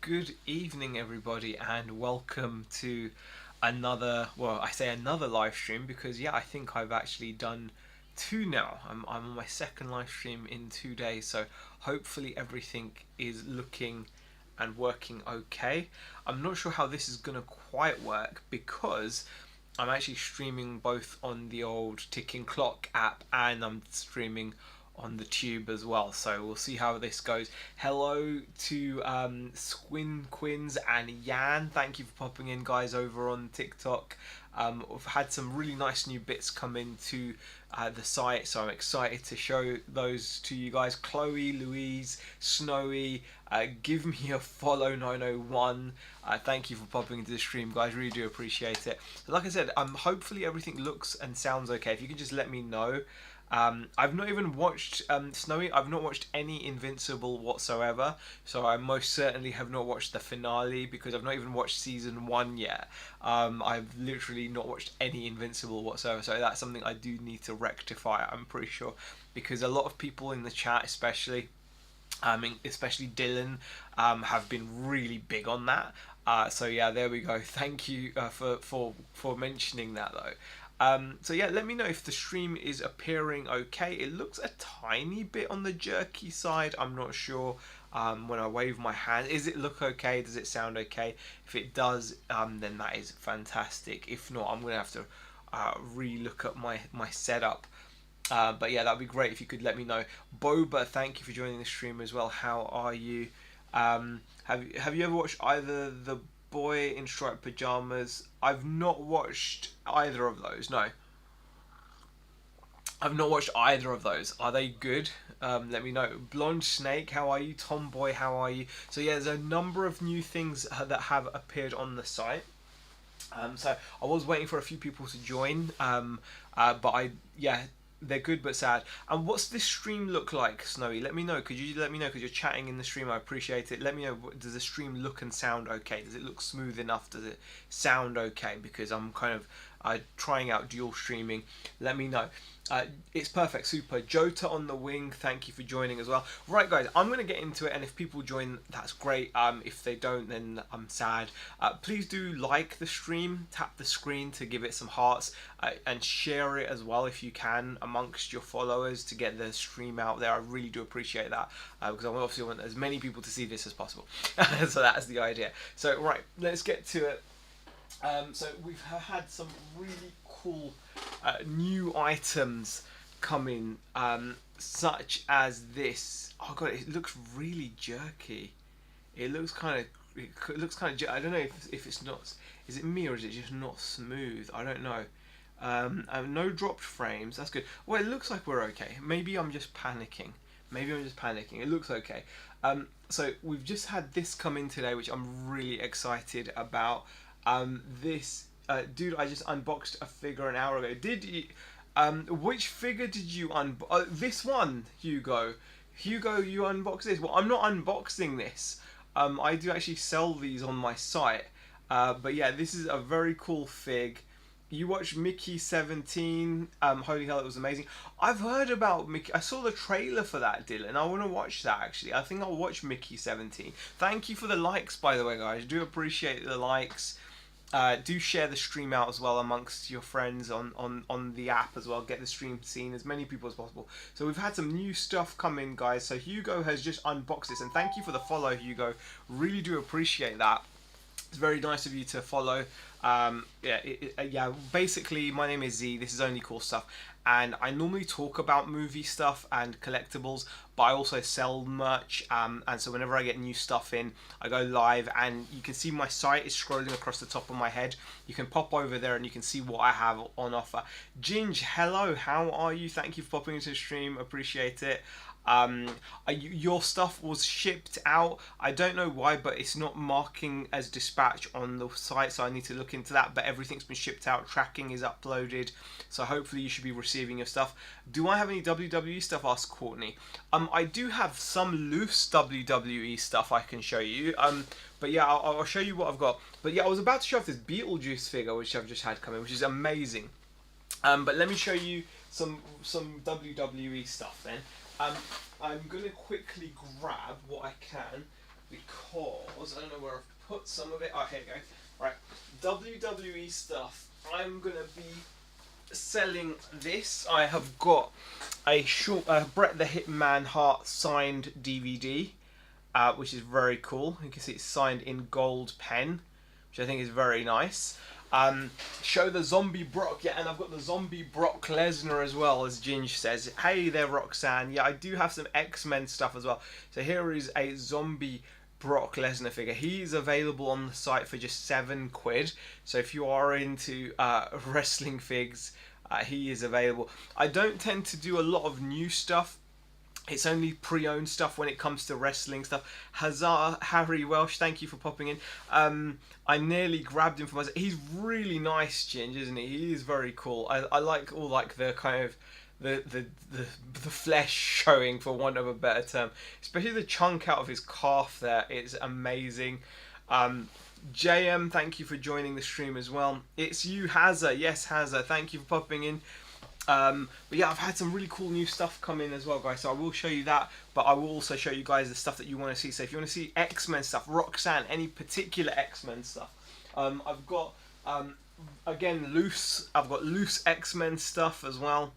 Good evening, everybody, and welcome to another. Well, I say another live stream because I think I've actually done two now. I'm on my second live stream in 2 days, so hopefully everything is looking and working okay. I'm not sure how this is gonna quite work because I'm actually streaming both on the old ticking clock app and I'm streaming on the tube as well. So we'll see how this goes. Hello to Squin Quins and Yan. Thank you for popping in, guys, over on TikTok. We've had some really nice new bits come into the site, so I'm excited to show those to you guys. Chloe, Louise, Snowy, give me a follow 901. Thank you for popping into the stream, guys. Really do appreciate it. So like I said, hopefully everything looks and sounds okay. If you could just let me know. I've not even watched Snowy. I've not watched any Invincible whatsoever, so I most certainly have not watched the finale because I've not even watched season 1 yet. I've literally not watched any Invincible whatsoever, so that's something I do need to rectify, I'm pretty sure, because a lot of people in the chat, especially Dylan, have been really big on that. So yeah, there we go. Thank you for mentioning that though. So yeah, let me know if the stream is appearing okay. It looks a tiny bit on the jerky side. I'm not sure. When I wave my hand, is it look okay? Does it sound okay? If it does, then that is fantastic. If not, I'm gonna have to re-look at my setup. But yeah, that'd be great if you could let me know. Boba, thank you for joining the stream as well. How are you? Have you ever watched either The Boy in Striped Pajamas? I've not watched either of those. No, I've not watched either of those. Are they good? Let me know. Blonde Snake, how are you? Tomboy, how are you? So yeah, there's a number of new things that have appeared on the site. So I was waiting for a few people to join, but they're good but sad. And what's this stream look like, Snowy? Let me know. Could you let me know because you're chatting in the stream? I appreciate it. Let me know. Does the stream look and sound okay? Does it look smooth enough? Does it sound okay? Because I'm kind of trying out dual streaming. Let me know. It's perfect, super. Jota on the wing, thank you for joining as well. Right, guys, I'm going to get into it, and if people join, that's great. If they don't, then I'm sad. Please do like the stream, tap the screen to give it some hearts, and share it as well if you can amongst your followers to get the stream out there. I really do appreciate that because I obviously want as many people to see this as possible. So that's the idea. So, right, let's get to it. So we've had some really cool new items come in, such as this. Oh god, it looks really jerky. It looks kind of. It looks kind of. I don't know if it's not. Is it me or is it just not smooth? I don't know. No dropped frames. That's good. Well, it looks like we're okay. Maybe I'm just panicking. It looks okay. So we've just had this come in today, which I'm really excited about. This dude, I just unboxed a figure an hour ago. Did you? Which figure did you unbox? This one, Hugo. Hugo, you unboxed this. Well, I'm not unboxing this. I do actually sell these on my site. But yeah, this is a very cool fig. You watched Mickey 17. Holy hell, it was amazing. I've heard about Mickey. I saw the trailer for that, Dylan. I want to watch that, actually. I think I'll watch Mickey 17. Thank you for the likes, by the way, guys. Do appreciate the likes. Do share the stream out as well amongst your friends on the app as well. Get the stream seen as many people as possible. So we've had some new stuff come in, guys. So Hugo has just unboxed this. And thank you for the follow, Hugo. Really do appreciate that. It's very nice of you to follow. Basically, my name is Z. This is Only Cool Stuff. And I normally talk about movie stuff and collectibles, but I also sell merch. And so whenever I get new stuff in, I go live. And you can see my site is scrolling across the top of my head. You can pop over there and you can see what I have on offer. Ginge, hello. How are you? Thank you for popping into the stream. Appreciate it. Your stuff was shipped out. I don't know why, but it's not marking as dispatch on the site, so I need to look into that. But everything's been shipped out. Tracking is uploaded, so hopefully you should be receiving your stuff. Do I have any WWE stuff? Asked Courtney. I do have some loose WWE stuff I can show you. But yeah, I'll show you what I've got. But yeah, I was about to show off this Beetlejuice figure which I've just had come in, which is amazing. But let me show you some WWE stuff then. I'm going to quickly grab what I can because was. I don't know where I've put some of it. Oh, here you go. Right, WWE stuff. I'm gonna be selling this. I have got a short Bret the Hitman Hart signed DVD, which is very cool. You can see it's signed in gold pen, which I think is very nice. Show the zombie Brock, yeah, and I've got the zombie Brock Lesnar as well, as Ginge says. Hey there, Roxanne. Yeah, I do have some X-Men stuff as well. So here is a zombie Brock Lesnar figure. He's available on the site for just £7. So if you are into wrestling figs, he is available. I don't tend to do a lot of new stuff. It's only pre-owned stuff when it comes to wrestling stuff. Huzzah, Harry Welsh, thank you for popping in. I nearly grabbed him for myself. He's really nice, Ginge, isn't he? He is very cool. I like all like the kind of the flesh showing, for want of a better term. Especially the chunk out of his calf there. It's amazing. JM, thank you for joining the stream as well. It's you, Hazza. Yes, Hazza, thank you for popping in. But yeah, I've had some really cool new stuff come in as well, guys, so I will show you that, but I will also show you guys the stuff that you want to see. So if you want to see X-Men stuff, Roxanne, any particular X-Men stuff, I've got again I've got loose X-Men stuff as well.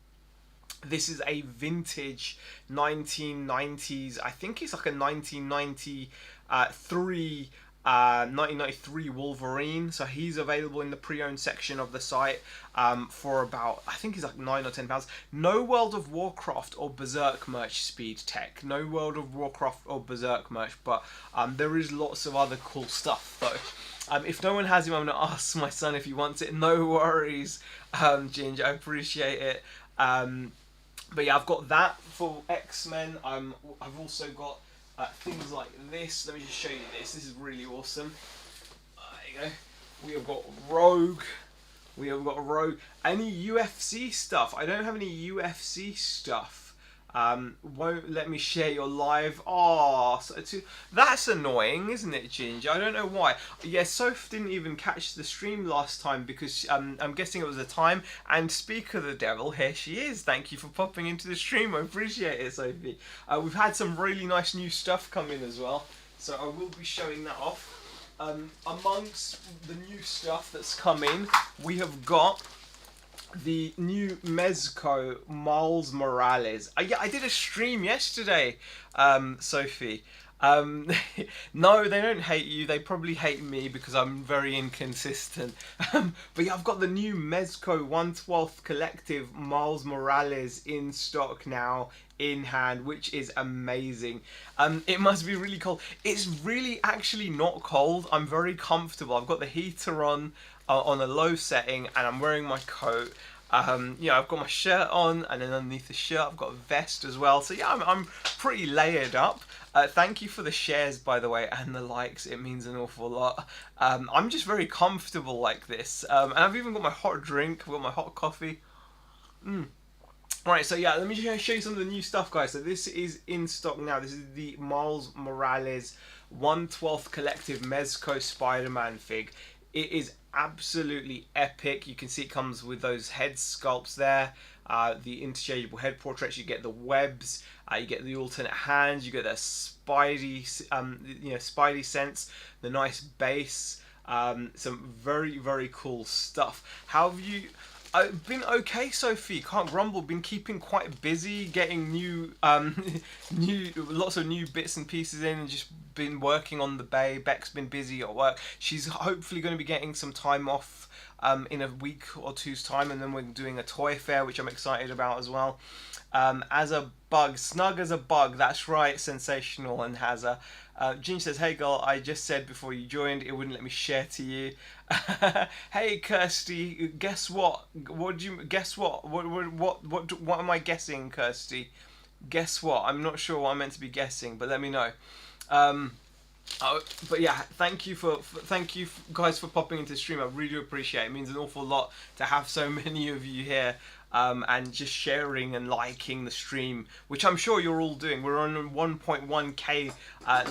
This is a vintage 1990s, I think it's like a 1993 Wolverine, so he's available in the pre-owned section of the site for about, I think he's like £9 or £10. No World of Warcraft or Berserk merch, Speed Tech. No World of Warcraft or Berserk merch, but there is lots of other cool stuff though. If no one has him, I'm going to ask my son if he wants it. No worries, Ginge, I appreciate it. But yeah, I've got that for X-Men. I've also got things like this. Let me just show you this. This is really awesome. There you go. We have got Rogue. Any UFC stuff? I don't have any UFC stuff. Won't let me share your live. Oh, that's annoying, isn't it, Ginger? I don't know why. Yeah, Soph didn't even catch the stream last time because I'm guessing it was the time. And speak of the devil, here she is. Thank you for popping into the stream. I appreciate it, Sophie. We've had some really nice new stuff come in as well, so I will be showing that off. Amongst the new stuff that's come in, we have got the new Mezco Miles Morales. Yeah, I did a stream yesterday, Sophie. No, they don't hate you. They probably hate me because I'm very inconsistent. But yeah, I've got the new Mezco 1/12 Collective Miles Morales in stock now, in hand, which is amazing. It must be really cold. It's really actually not cold. I'm very comfortable. I've got the heater on a low setting, and I'm wearing my coat. Yeah, I've got my shirt on, and then underneath the shirt I've got a vest as well. So yeah, I'm pretty layered up. Thank you for the shares, by the way, and the likes. It means an awful lot. I'm just very comfortable like this. And I've even got my hot drink. I've got my hot coffee. Right, so yeah, let me just show you some of the new stuff, guys. So this is in stock now. This is the Miles Morales 1/12 Collective Mezco Spider-Man fig. It is absolutely epic. You can see it comes with those head sculpts there, the interchangeable head portraits. You get the webs, you get the alternate hands, you get the Spidey sense, the nice base, some very, very cool stuff. How have you? I've been okay, Sophie. Can't grumble. Been keeping quite busy, getting lots of new bits and pieces in, and just been working on the bay. Beck's been busy at work. She's hopefully going to be getting some time off in a week or two's time, and then we're doing a toy fair, which I'm excited about as well. As a bug, snug as a bug. That's right, sensational and has a. Ginge says, "Hey girl, I just said before you joined, it wouldn't let me share to you." Hey Kirsty, guess what? What do you guess? What am I guessing, Kirsty? Guess what? I'm not sure what I'm meant to be guessing, but let me know. But yeah, thank you guys for popping into the stream. I really appreciate it. It means an awful lot to have so many of you here. And just sharing and liking the stream, which I'm sure you're all doing. We're on 1.1k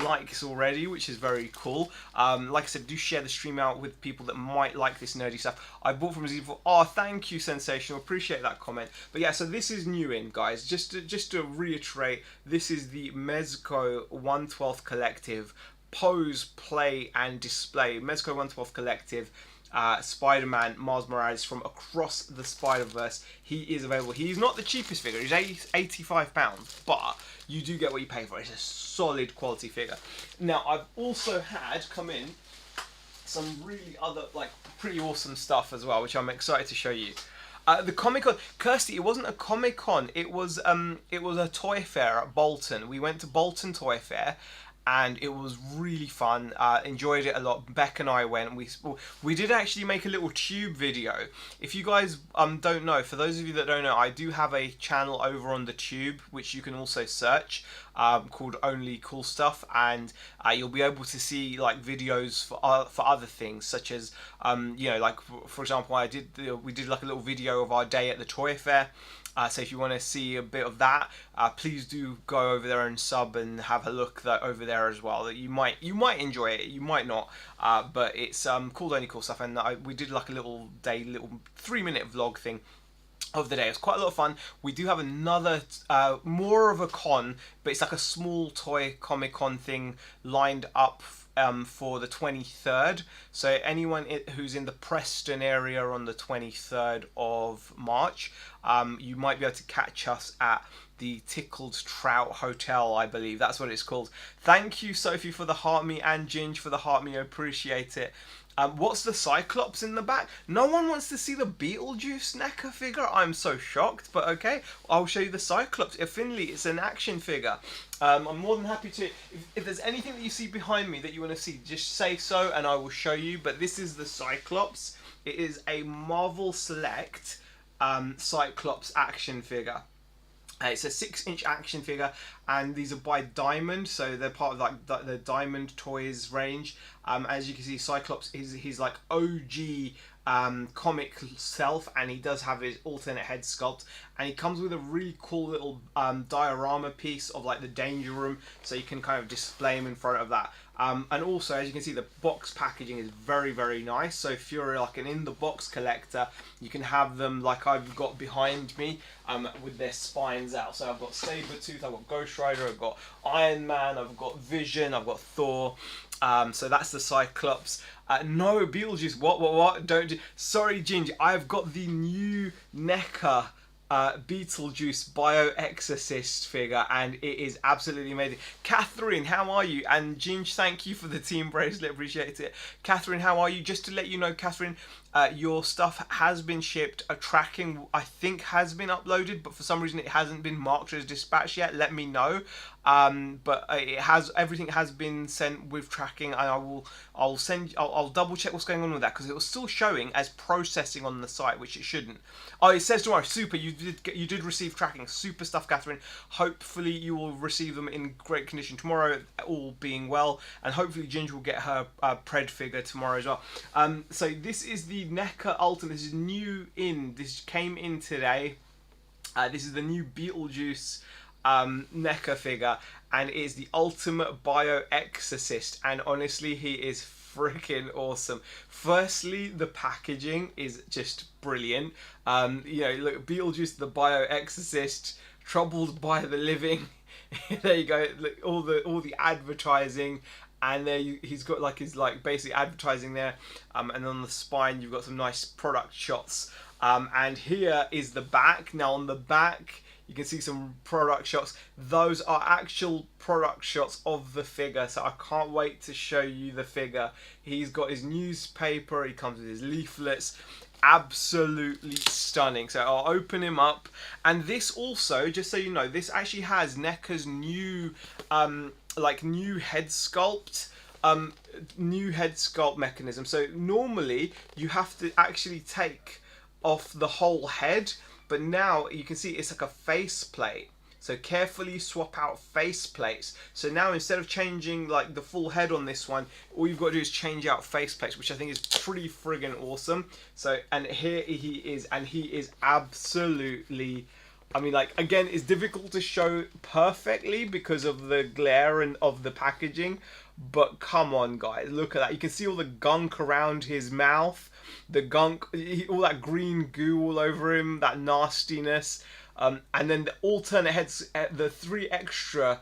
likes already, which is very cool. Like I said, do share the stream out with people that might like this nerdy stuff. I bought from Z4. Oh, thank you, Sensational. Appreciate that comment. But yeah, so this is new in, guys. Just to reiterate, this is the Mezco 1/12 Collective pose, play, and display. Mezco 112 Collective. Spider-Man Miles Morales from across the Spider-Verse. He is available. He's not the cheapest figure. He's £85, but you do get what you pay for. It's a solid quality figure. Now, I've also had come in some really other, like, pretty awesome stuff as well, which I'm excited to show you. The Comic Con, Kirsty, it wasn't a Comic Con. It was a toy fair at Bolton. We went to Bolton Toy Fair, and it was really fun. Enjoyed it a lot. Beck and I went. We did actually make a little tube video. If you guys don't know, for those of you that don't know, I do have a channel over on the Tube, which you can also search, called Only Cool Stuff, and you'll be able to see like videos for other things, such as you know, like for example, we did like a little video of our day at the toy fair. So if you want to see a bit of that, please do go over there and sub and have a look over there as well. That you might enjoy it, you might not, but it's called Only Cool Stuff, and we did like a little 3-minute vlog thing of the day. It was quite a lot of fun. We do have another more of a con, but it's like a small toy Comic Con thing lined up for the 23rd. So anyone who's in the Preston area on the 23rd of March, you might be able to catch us at the Tickled Trout Hotel, I believe. That's what it's called. Thank you, Sophie, for the heart me, and Ginge for the heart me. I appreciate it. What's the Cyclops in the back? No one wants to see the Beetlejuice NECA figure? I'm so shocked, but okay. I'll show you the Cyclops. Finley, it's an action figure. I'm more than happy to... If there's anything that you see behind me that you want to see, just say so and I will show you. But this is the Cyclops. It is a Marvel Select Cyclops action figure. It's a 6-inch action figure, and these are by Diamond, so they're part of like the Diamond Toys range. As you can see, Cyclops he's like OG comic self, and he does have his alternate head sculpt, and he comes with a really cool little diorama piece of like the Danger Room, so you can kind of display him in front of that. And also, as you can see, the box packaging is very, very nice. So if you're like an in-the-box collector, you can have them like I've got behind me with their spines out. So I've got Sabretooth, I've got Ghost Rider, I've got Iron Man, I've got Vision, I've got Thor. So that's the Cyclops. No, Beetlejuice, what? Don't do... Sorry, Ginge, I've got the new NECA Beetlejuice Bio-Exorcist figure, and it is absolutely amazing. Catherine, how are you? And Ginge, thank you for the team bracelet, appreciate it. Catherine, how are you? Just to let you know, Catherine, your stuff has been shipped. A tracking, I think, has been uploaded, but for some reason it hasn't been marked as dispatch yet. Let me know. But it has, everything has been sent with tracking, and I'll double check what's going on with that, because it was still showing as processing on the site, which it shouldn't. Oh, it says tomorrow. Super, you did receive tracking. Super stuff, Catherine. Hopefully you will receive them in great condition tomorrow, all being well, and hopefully Ginger will get her Pred figure tomorrow as well. So this is the NECA Ultimate. This is new in. This came in today. This is the new Beetlejuice NECA figure, and it is the Ultimate Bio-Exorcist, and honestly, he is freaking awesome. Firstly, the packaging is just brilliant. You know, look, Beetlejuice the Bio-Exorcist, troubled by the living. There you go. Look, all the advertising, and there he's got like his basic advertising there. And on the spine, you've got some nice product shots. And here is the back. Now on the back, you can see some product shots. Those are actual product shots of the figure, so I can't wait to show you the figure. He's got his newspaper, he comes with his leaflets. Absolutely stunning. So I'll open him up, and this also, just so you know, this actually has NECA's new new head sculpt. New head sculpt mechanism. So normally you have to actually take off the whole head, but now you can see it's like a face plate. So carefully swap out face plates. So now instead of changing like the full head on this one, all you've got to do is change out face plates, which I think is pretty friggin' awesome. So, and here he is, and he is absolutely, I mean, like, again, it's difficult to show perfectly because of the glare and of the packaging, but come on, guys, look at that. You can see all the gunk around his mouth, the gunk, all that green goo all over him, that nastiness. And then the alternate heads, the 3 extra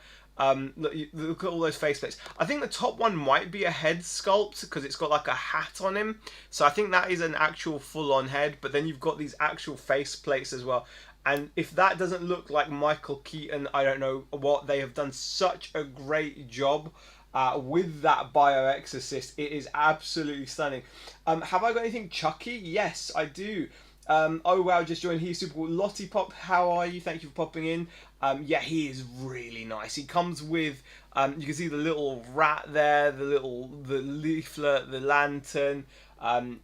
Look at all those faceplates. I think the top one might be a head sculpt because it's got like a hat on him. So I think that is an actual full-on head. But then you've got these actual faceplates as well. And if that doesn't look like Michael Keaton, I don't know what. They have done such a great job with that Bioexorcist. It is absolutely stunning. Have I got anything Chucky? Yes, I do. Oh wow, just joined. He's super cool. Lottie Pop, how are you? Thank you for popping in. Yeah, he is really nice. He comes with, you can see the little rat there, the leaflet, the lantern.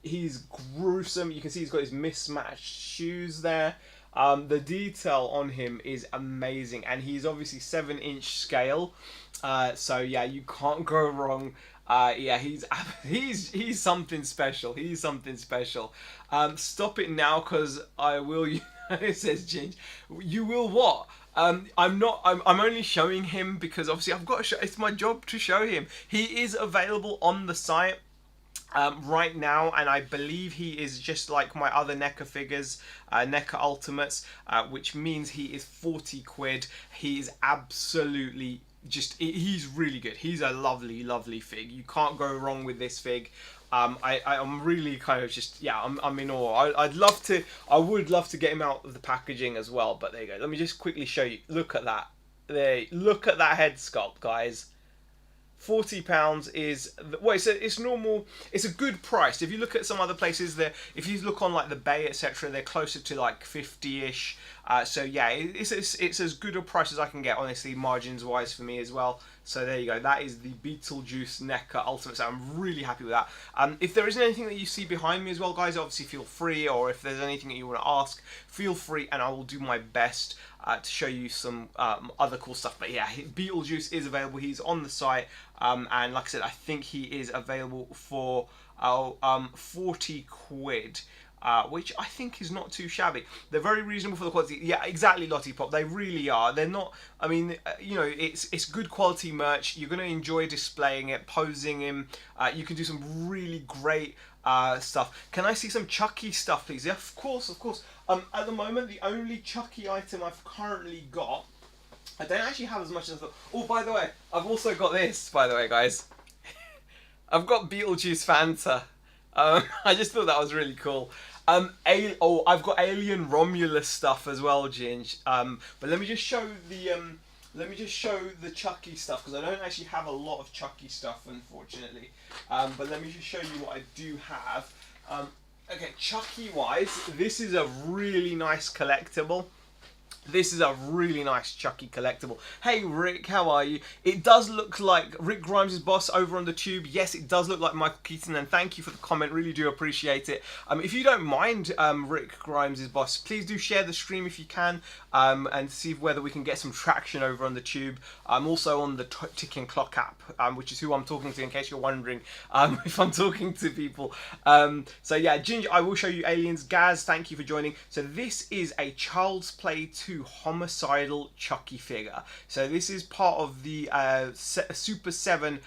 He's gruesome. You can see he's got his mismatched shoes there. The detail on him is amazing, and he's obviously 7-inch scale. So yeah, you can't go wrong. Yeah, he's something special. He's something special. Stop it now, cause I will. It says Ginge. You will what? I'm not. I'm only showing him because obviously I've got to show. It's my job to show him. He is available on the site. Right now, and I believe he is just like my other NECA figures, NECA Ultimates, which means he is 40 quid. He is absolutely he's really good. He's a lovely fig. You can't go wrong with this fig. I'm really kind of just, yeah, I'm in awe. I would love to get him out of the packaging as well, but there you go. Let me just quickly show you. Look at that. Look at that head sculpt, guys. £40 is, well, it's normal. It's a good price. If you look at some other places there, if you look on like the Bay, etc., they're closer to like 50-ish. So yeah, it's as good a price as I can get, honestly, margins wise for me as well. So there you go. That is the Beetlejuice NECA Ultimate. So I'm really happy with that. If there isn't anything that you see behind me as well, guys, obviously feel free. Or if there's anything that you want to ask, feel free, and I will do my best to show you some other cool stuff. But yeah, Beetlejuice is available. He's on the site, and like I said, I think he is available for 40 quid. Which I think is not too shabby. They're very reasonable for the quality. Yeah, exactly, Lottie Pop. They really are. They're not. I mean, you know, it's good quality merch. You're gonna enjoy displaying it, posing him. You can do some really great stuff. Can I see some Chucky stuff, please? Yeah, of course, of course. At the moment, the only Chucky item I've currently got, I don't actually have as much as I thought. Oh, by the way, I've also got this. By the way, guys, I've got Beetlejuice Fanta. I just thought that was really cool. I've got Alien Romulus stuff as well, Ginge. But let me just show the Chucky stuff, because I don't actually have a lot of Chucky stuff, unfortunately. But let me just show you what I do have. Okay, Chucky wise, this is a really nice collectible. This is a really nice Chucky collectible. Hey Rick, how are you? It does look like Rick Grimes' boss over on the tube. Yes, it does look like Michael Keaton, and thank you for the comment. Really do appreciate it. If you don't mind, Rick Grimes' boss, please do share the stream if you can, and see whether we can get some traction over on the tube. I'm also on the Ticking Clock app, which is who I'm talking to, in case you're wondering if I'm talking to people. So yeah, Ginger, I will show you aliens. Gaz, thank you for joining. So this is a Child's Play 2 homicidal Chucky figure. So this is part of the Super 7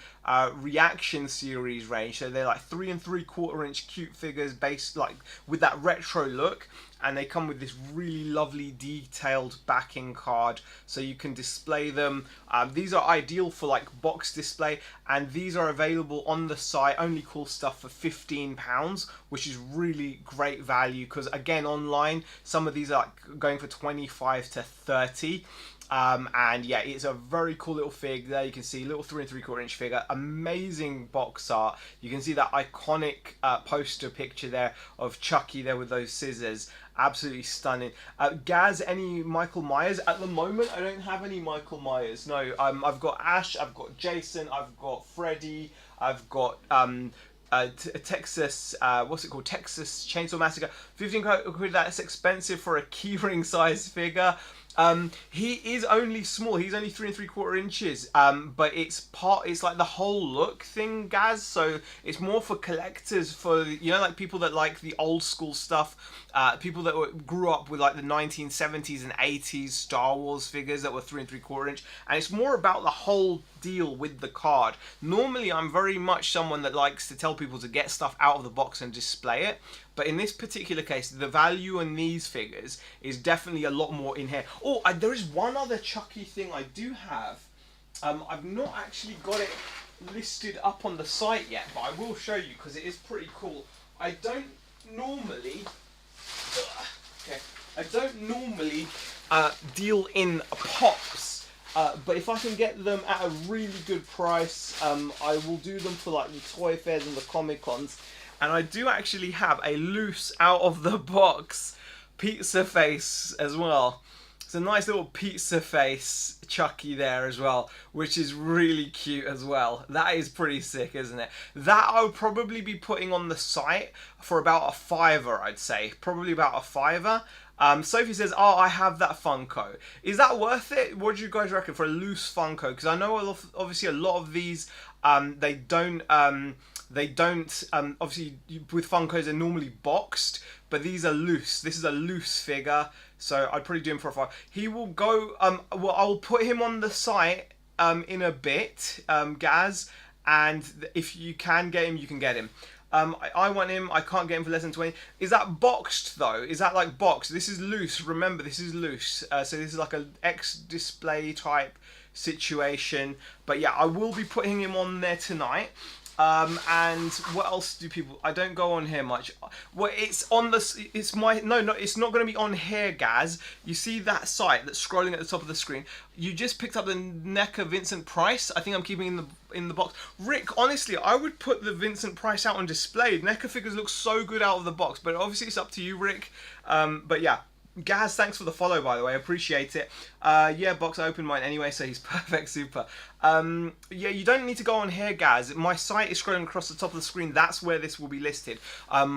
reaction series range. So they're like 3 3/4 inch cute figures based like with that retro look, and they come with this really lovely detailed backing card so you can display them. These are ideal for like box display, and these are available on the site, only cool stuff, for £15, which is really great value, because again, online some of these are like going for 25 to 30. And yeah, it's a very cool little fig. There you can see little 3 3/4 inch figure, amazing box art. You can see that iconic poster picture there of Chucky there with those scissors. Absolutely stunning. Gaz, any Michael Myers? At the moment, I don't have any Michael Myers. No, I've got Ash, I've got Jason, I've got Freddy, I've got Texas, what's it called? Texas Chainsaw Massacre. 15 quid, that's expensive for a keyring size figure. He is only small. He's only 3 3/4 inches. But it's like the whole look thing, Gaz. So it's more for collectors, for, you know, like people that like the old school stuff, people that grew up with like the 1970s and 80s Star Wars figures that were 3 3/4 inch. And it's more about the whole deal with the card. Normally, I'm very much someone that likes to tell people to get stuff out of the box and display it. But in this particular case, the value in these figures is definitely a lot more in here. Oh, there is one other Chucky thing I do have. I've not actually got it listed up on the site yet, but I will show you because it is pretty cool. I don't normally, okay, I don't normally deal in pops, but if I can get them at a really good price, I will do them for like the toy fairs and the Comic Cons. And I do actually have a loose out of the box pizza face as well. It's a nice little pizza face Chucky there as well, which is really cute as well. That is pretty sick, isn't it? That I would probably be putting on the site for about a £5, I'd say. Probably about a £5. Sophie says, oh, I have that Funko. Is that worth it? What do you guys reckon for a loose Funko? Because I know obviously a lot of these, they don't obviously with Funkos they're normally boxed, but these are loose. This is a loose figure, so I'd probably do him for a £5. He will go, well, I'll put him on the site in a bit, Gaz, and if you can get him, you can get him. I want him. I can't get him for less than 20. Is that boxed though? Is that like boxed? This is loose. Remember, this is loose. So this is like an X-display type situation. But yeah, I will be putting him on there tonight. And what else do people? I don't go on here much. Well, it's on the. It's my no. It's not going to be on here, Gaz. You see that site that's scrolling at the top of the screen. You just picked up the NECA Vincent Price. I think I'm keeping in the box. Rick, honestly, I would put the Vincent Price out on display. NECA figures look so good out of the box, but obviously it's up to you, Rick. But yeah. Gaz, thanks for the follow, by the way. I appreciate it. Yeah, box, I opened mine anyway, so he's perfect, super. Yeah, you don't need to go on here, Gaz. My site is scrolling across the top of the screen. That's where this will be listed.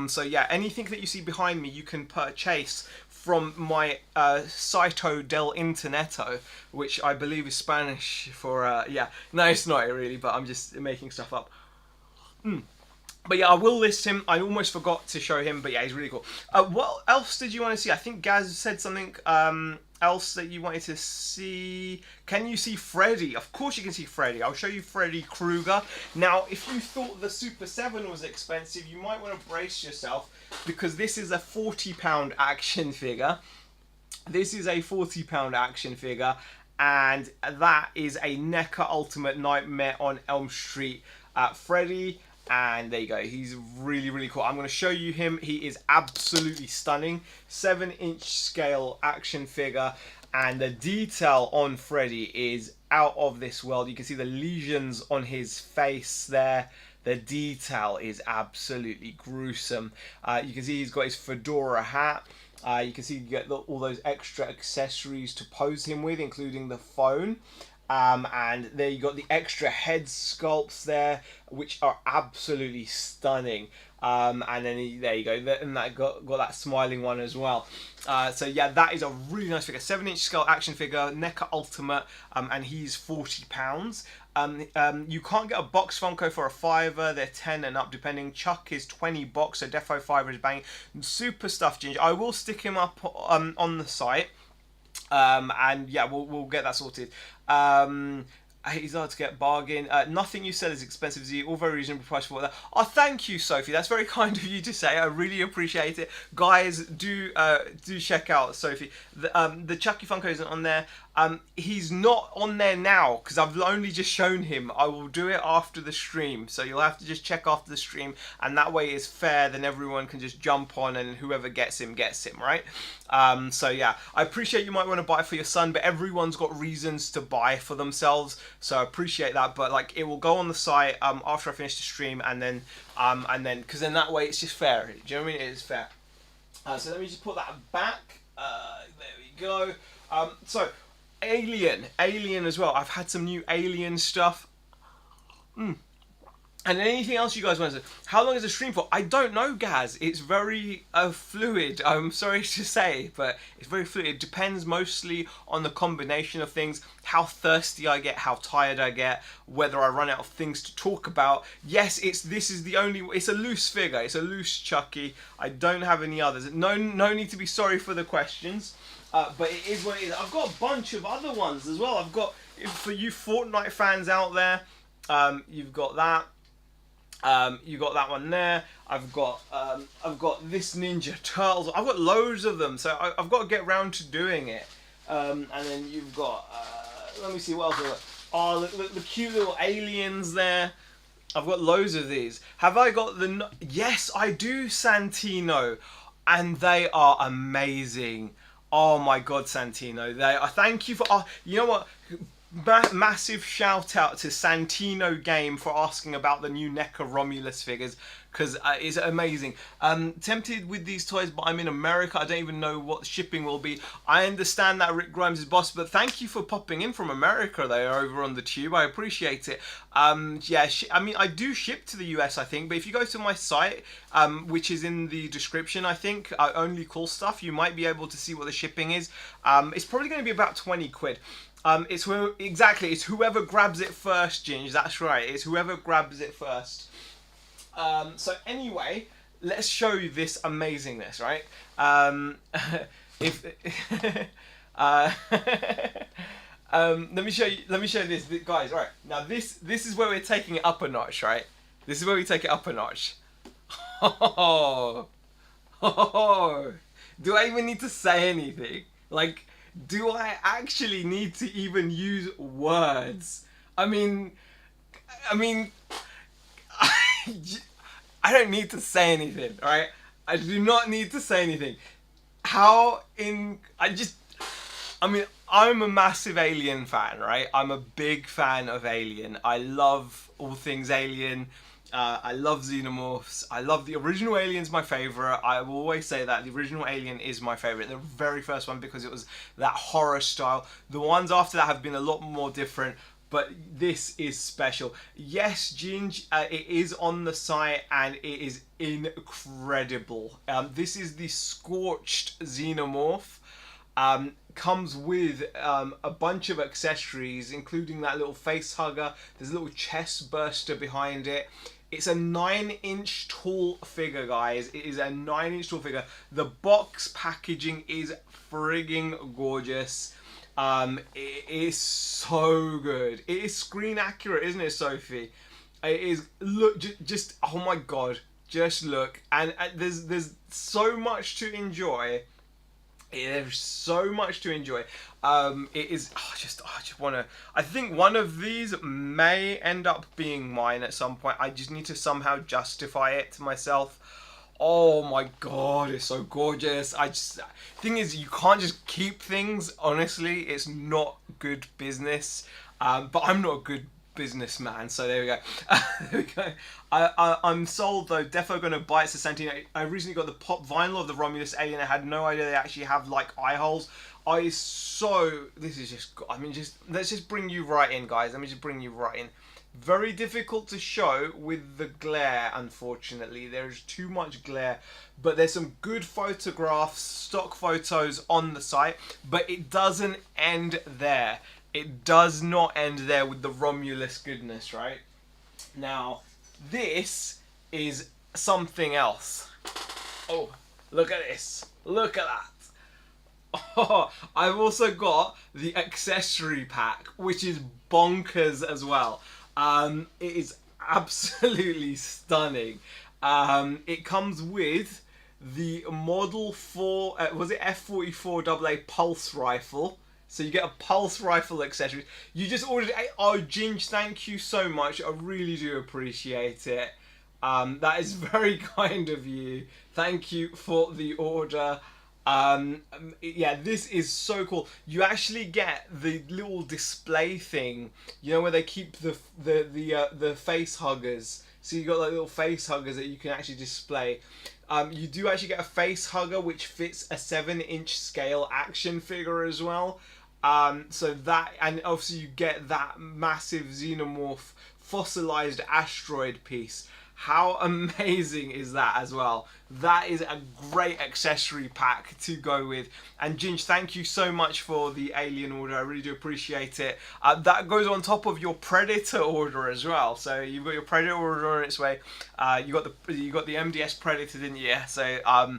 So yeah, anything that you see behind me, you can purchase from my Sito del Interneto, which I believe is Spanish for, yeah. No, it's not really, but I'm just making stuff up. But yeah, I will list him. I almost forgot to show him, but yeah, he's really cool. What else did you want to see? I think Gaz said something else that you wanted to see. Can you see Freddy? Of course you can see Freddy. I'll show you Freddy Krueger. Now, if you thought the Super 7 was expensive, you might want to brace yourself, because this is a £40 action figure. This is a £40 action figure, and that is a NECA Ultimate Nightmare on Elm Street Freddy. And there you go, he's really, really cool. I'm going to show you him. He is absolutely stunning. 7-inch scale action figure, and the detail on Freddy is out of this world. You can see the lesions on his face there. The detail is absolutely gruesome. You can see he's got his fedora hat. You can see you get all those extra accessories to pose him with, including the phone. And there you got the extra head sculpts there, which are absolutely stunning. And then there you go, and that got that smiling one as well. So yeah, that is a really nice figure. 7-inch scale action figure, NECA Ultimate, and he's £40. You can't get a box Funko for a £5. They're 10 and up depending. Chuck is 20 box, so Defo 5 is banging. Super stuff, Ginger. I will stick him up on the site. And yeah, we'll get that sorted. He's hard to get bargain. Nothing you said is expensive, Z. All very reasonable price for that. Oh, thank you, Sophie. That's very kind of you to say. I really appreciate it. Guys, do check out Sophie. The Chucky Funko isn't on there. He's not on there now because I've only just shown him. I will do it after the stream, so you'll have to just check after the stream, and that way it's fair. Then everyone can just jump on, and whoever gets him, right? So yeah, I appreciate you might want to buy for your son, but everyone's got reasons to buy for themselves, so I appreciate that. But like, it will go on the site after I finish the stream, and then because then that way it's just fair. Do you know what I mean? It is fair. So let me just put that back. There we go. So Alien as well. I've had some new Alien stuff. And anything else you guys want to say? How long is the stream for? I don't know, Gaz. It's very fluid. I'm sorry to say, but it's very fluid. It depends mostly on the combination of things, how thirsty I get, how tired I get, whether I run out of things to talk about. Yes, it's a loose figure. It's a loose Chucky. I don't have any others. No need to be sorry for the questions. But it is what it is. I've got a bunch of other ones as well. I've got, for you Fortnite fans out there, you've got that. You got that one there. I've got this Ninja Turtles. I've got loads of them, so I've got to get round to doing it. And then you've got, let me see what else I've got. Oh, look, the cute little aliens there. I've got loads of these. Have I got the... Yes, I do, Santino. And they are amazing. Oh my god, Santino. They are... Thank you for... you know what? Massive shout out to Santino Game for asking about the new NECA Romulus figures, because it's amazing. Tempted with these toys, but I'm in America. I don't even know what shipping will be. I understand that Rick Grimes is boss, but thank you for popping in from America there over on the tube. I appreciate it. Yeah, I mean, I do ship to the US, I think, but if you go to my site, which is in the description, I think, Only Cool Stuff, you might be able to see what the shipping is. It's probably going to be about 20 quid. It's whoever grabs it first, Ginge. That's right. It's whoever grabs it first. So anyway, let's show you this amazingness, right? Let me show you. Let me show you this, guys. Right now, this is where we're taking it up a notch, right? This is where we take it up a notch. Oh, oh. Do I even need to say anything? Like, do I actually need to even use words? I mean, I don't need to say anything, right? I do not need to say anything. I'm a massive Alien fan, right? I'm a big fan of Alien. I love all things Alien. I love Xenomorphs. I love the original Alien's my favourite. I will always say that. The original Alien is my favourite. The very first one, because it was that horror style. The ones after that have been a lot more different, but this is special. Yes, Ginge, it is on the site and it is incredible. This is the Scorched Xenomorph. Comes with a bunch of accessories, including that little face hugger. There's a little chest burster behind it. It's a 9-inch tall figure, guys. It is a 9-inch tall figure. The box packaging is frigging gorgeous. It is so good. It is screen accurate, isn't it, Sophie? It is. Look, just oh my god, just look. And there's so much to enjoy. There's so much to enjoy. It is. I just want to. I think one of these may end up being mine at some point. I just need to somehow justify it to myself. Oh my god, it's so gorgeous. Thing is, you can't just keep things. Honestly, it's not good business. But I'm not a good businessman, so there we go. There we go. I'm sold though. Defo gonna buy it to Santino. I recently got the pop vinyl of the Romulus Alien. I had no idea they actually have like eye holes. This is just. I mean, let's just bring you right in, guys. Let me just bring you right in. Very difficult to show with the glare, unfortunately. There's too much glare, but there's some good photographs, stock photos on the site, but it doesn't end there. It does not end there with the Romulus goodness, right? Now, this is something else. Oh, look at this. Look at that. Oh, I've also got the accessory pack, which is bonkers as well. It is absolutely stunning. It comes with the Model 4, was it F44 AA pulse rifle. So you get a pulse rifle accessory. You just ordered oh, Ginge, thank you so much. I really do appreciate it. That is very kind of you. Thank you for the order. Yeah, this is so cool. You actually get the little display thing, you know, where they keep the face huggers. So you got like little face huggers that you can actually display. You do actually get a face hugger which fits a 7-inch scale action figure as well. So that, and obviously you get that massive Xenomorph fossilized asteroid piece. How amazing is that as well? That is a great accessory pack to go with. And Ginge, thank you so much for the Alien order. I really do appreciate it. That goes on top of your Predator order as well. So you've got your Predator order on its way. You got the MDS Predator, didn't you? Yeah. So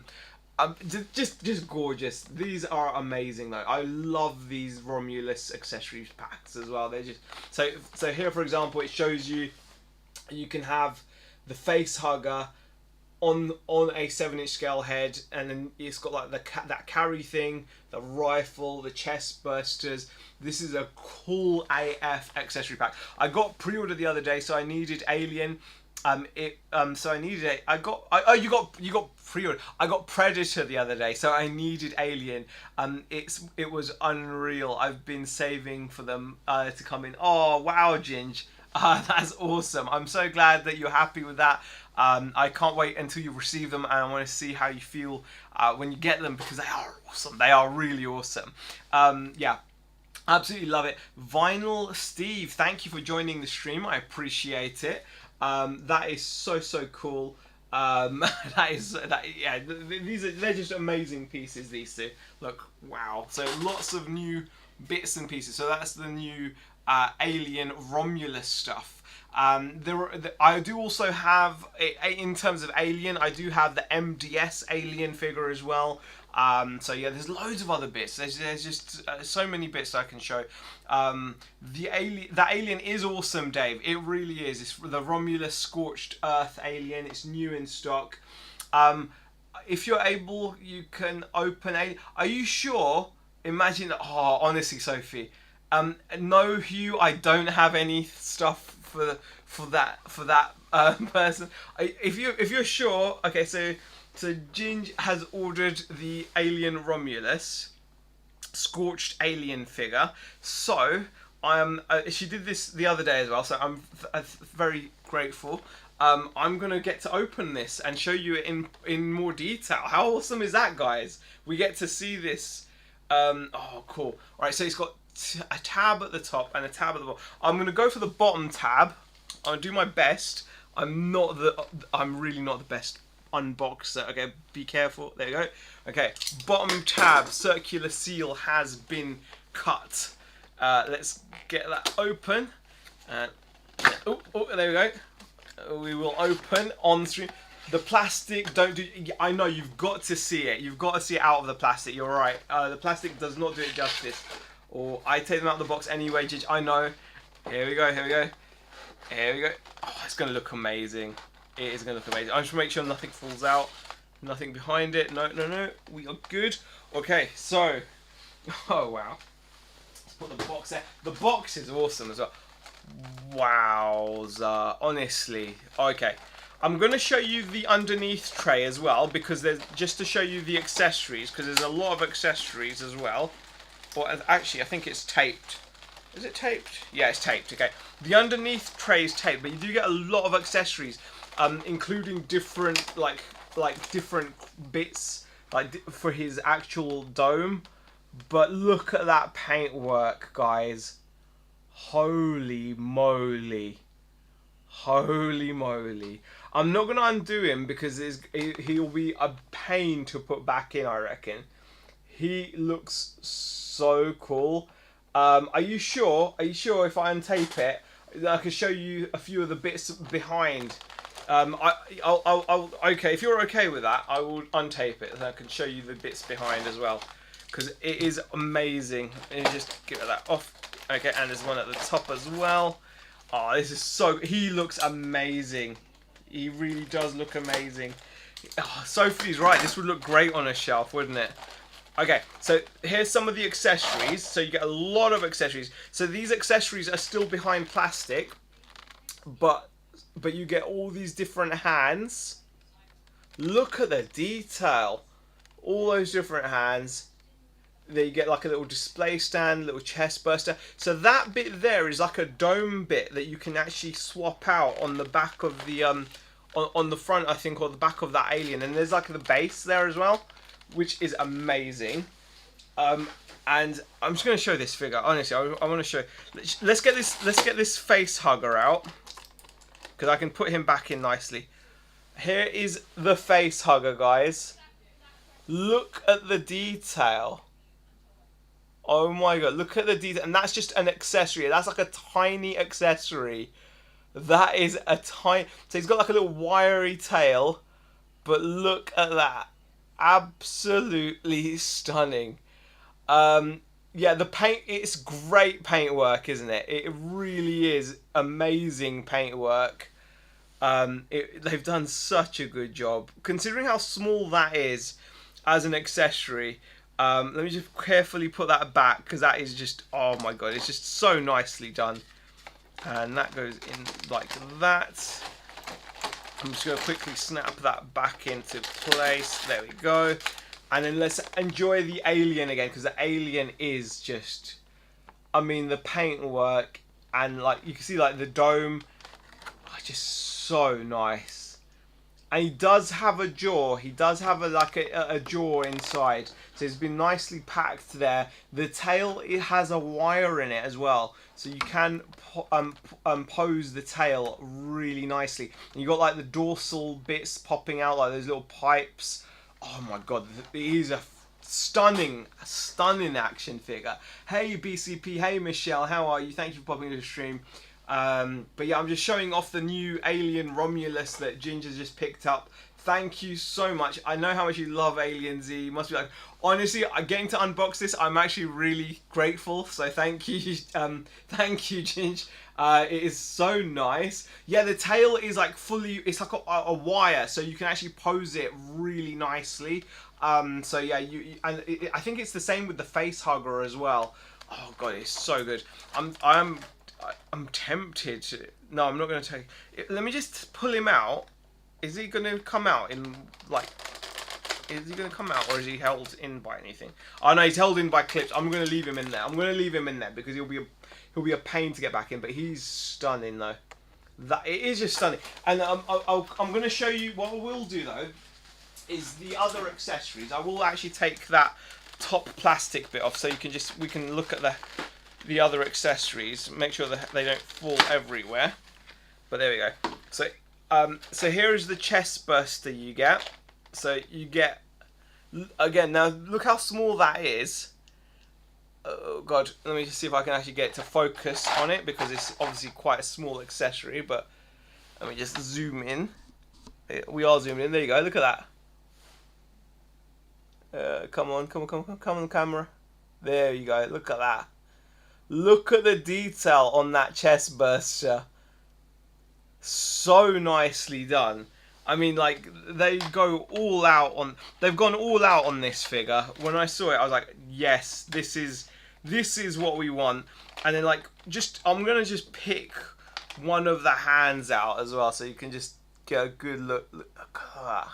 just gorgeous. These are amazing though. I love these Romulus accessories packs as well. They're just so here, for example, it shows you can have the face hugger, on a 7-inch scale head, and then it's got like that carry thing, the rifle, the chest bursters. This is a cool AF accessory pack. I got pre-ordered the other day, so I needed Alien. So I needed it. You got pre-order. I got Predator the other day, so I needed Alien. It was unreal. I've been saving for them to come in. Oh wow, Ginge. That's awesome. I'm so glad that you're happy with that. I can't wait until you receive them, and I want to see how you feel when you get them, because they are awesome. They are really awesome. Yeah, absolutely love it. Vinyl Steve, thank you for joining the stream. I appreciate it. That is so cool. Yeah. They're just amazing pieces. These two. Look, wow. So lots of new bits and pieces. So that's the new Alien Romulus stuff. I do also have, in terms of Alien, I do have the MDS Alien figure as well. So yeah, there's loads of other bits. There's just so many bits I can show. The Alien is awesome, Dave. It really is. It's the Romulus Scorched Earth Alien. It's new in stock. If you're able, you can open Alien. Are you sure? Imagine. Oh, honestly, Sophie. No, Hugh, I don't have any stuff for that person. If you're sure, okay. So Ginge has ordered the Alien Romulus Scorched Alien figure. So she did this the other day as well. So I'm very grateful. I'm gonna get to open this and show you it in more detail. How awesome is that, guys? We get to see this. Oh, cool. All right, so it's got a tab at the top and a tab at the bottom. I'm gonna go for the bottom tab. I'll do my best. I'm really not the best unboxer. Okay, be careful. There you go. Okay, bottom tab, circular seal has been cut. Let's get that open. Oh, there we go. We will open on stream. The plastic, I know you've got to see it. You've got to see it out of the plastic. You're right. The plastic does not do it justice. Or I take them out of the box anyway, Ginge. I know. Here we go. Oh, it's going to look amazing. It is going to look amazing. I just make sure nothing falls out. Nothing behind it. No. We are good. Okay, so. Oh, wow. Let's put the box there. The box is awesome as well. Wowza. Honestly. Okay. I'm going to show you the underneath tray as well, because there's just to show you the accessories, because there's a lot of accessories as well. Or actually, I think it's taped. Is it taped? Yeah, it's taped. Okay. The underneath tray is taped, but you do get a lot of accessories, including different like different bits for his actual dome. But look at that paintwork, guys. Holy moly. Holy moly. I'm not going to undo him because he'll be a pain to put back in, I reckon. He looks so cool. Are you sure? Are you sure if I untape it, I can show you a few of the bits behind? Okay, if you're okay with that, I will untape it and I can show you the bits behind as well. Because it is amazing. And just get that off. Okay, and there's one at the top as well. Oh, this is so... He looks amazing. He really does look amazing. Oh, Sophie's right. This would look great on a shelf, wouldn't it? Okay, so here's some of the accessories. So you get a lot of accessories. So these accessories are still behind plastic, but you get all these different hands. Look at the detail. All those different hands. There you get like a little display stand, little chest burster. So that bit there is like a dome bit that you can actually swap out on the back of the on the front, I think, or the back of that Alien. And there's like the base there as well, which is amazing. And I'm just going to show this figure. Honestly, I want to show. Let's get this face hugger out, because I can put him back in nicely. Here is the face hugger, guys. Look at the detail. Oh my god, look at the detail. And that's just an accessory. That's like a tiny accessory. That is a tiny... So he's got like a little wiry tail. But look at that. Absolutely stunning. Yeah, the paint... It's great paintwork, isn't it? It really is amazing paintwork. They've done such a good job considering how small that is as an accessory. Let me just carefully put that back because that is just, oh my god, it's just so nicely done. And that goes in like that. I'm just going to quickly snap that back into place. There we go. And then let's enjoy the alien again, because the alien is just, I mean, the paintwork and like you can see like the dome, just so nice. And he does have a jaw. He does have a jaw inside, so it's been nicely packed there. The tail, it has a wire in it as well, so you can pose the tail really nicely. And you got like the dorsal bits popping out, like those little pipes. Oh my god, he's a stunning action figure. Hey BCP, hey Michelle, how are you? Thank you for popping into the stream. But yeah, I'm just showing off the new Alien Romulus that Ginger just picked up. Thank you so much. I know how much you love Alien Z. You must be like, honestly, getting to unbox this, I'm actually really grateful. So thank you, thank you, Ginger. It is so nice. Yeah, the tail is like fully, it's like a wire, so you can actually pose it really nicely. So yeah, I think it's the same with the face hugger as well. Oh god, it's so good. I'm tempted to, no, I'm not going to take it. Let me just pull him out. Is he going to come out in like, is he going to come out, or is he held in by anything? Oh no, he's held in by clips. I'm going to leave him in there. I'm going to leave him in there because he'll be a pain to get back in, but he's stunning though. That, it is just stunning. And I'm going to show you what I will do though is the other accessories. I will actually take that top plastic bit off so you can just, we can look at the other accessories, make sure that they don't fall everywhere. But there we go. So here is the chest burster you get. So you get, again, now look how small that is. Oh god, let me just see if I can actually get it to focus on it, because it's obviously quite a small accessory. But let me just zoom in. We are zooming in. There you go. Look at that. Come on, camera. There you go. Look at that. Look at the detail on that chest burster. So nicely done. I mean, like, they go all out on, they've gone all out on this figure. When I saw it, I was like, yes, this is what we want. And then like, I'm gonna just pick one of the hands out as well, so you can just get a good look at that.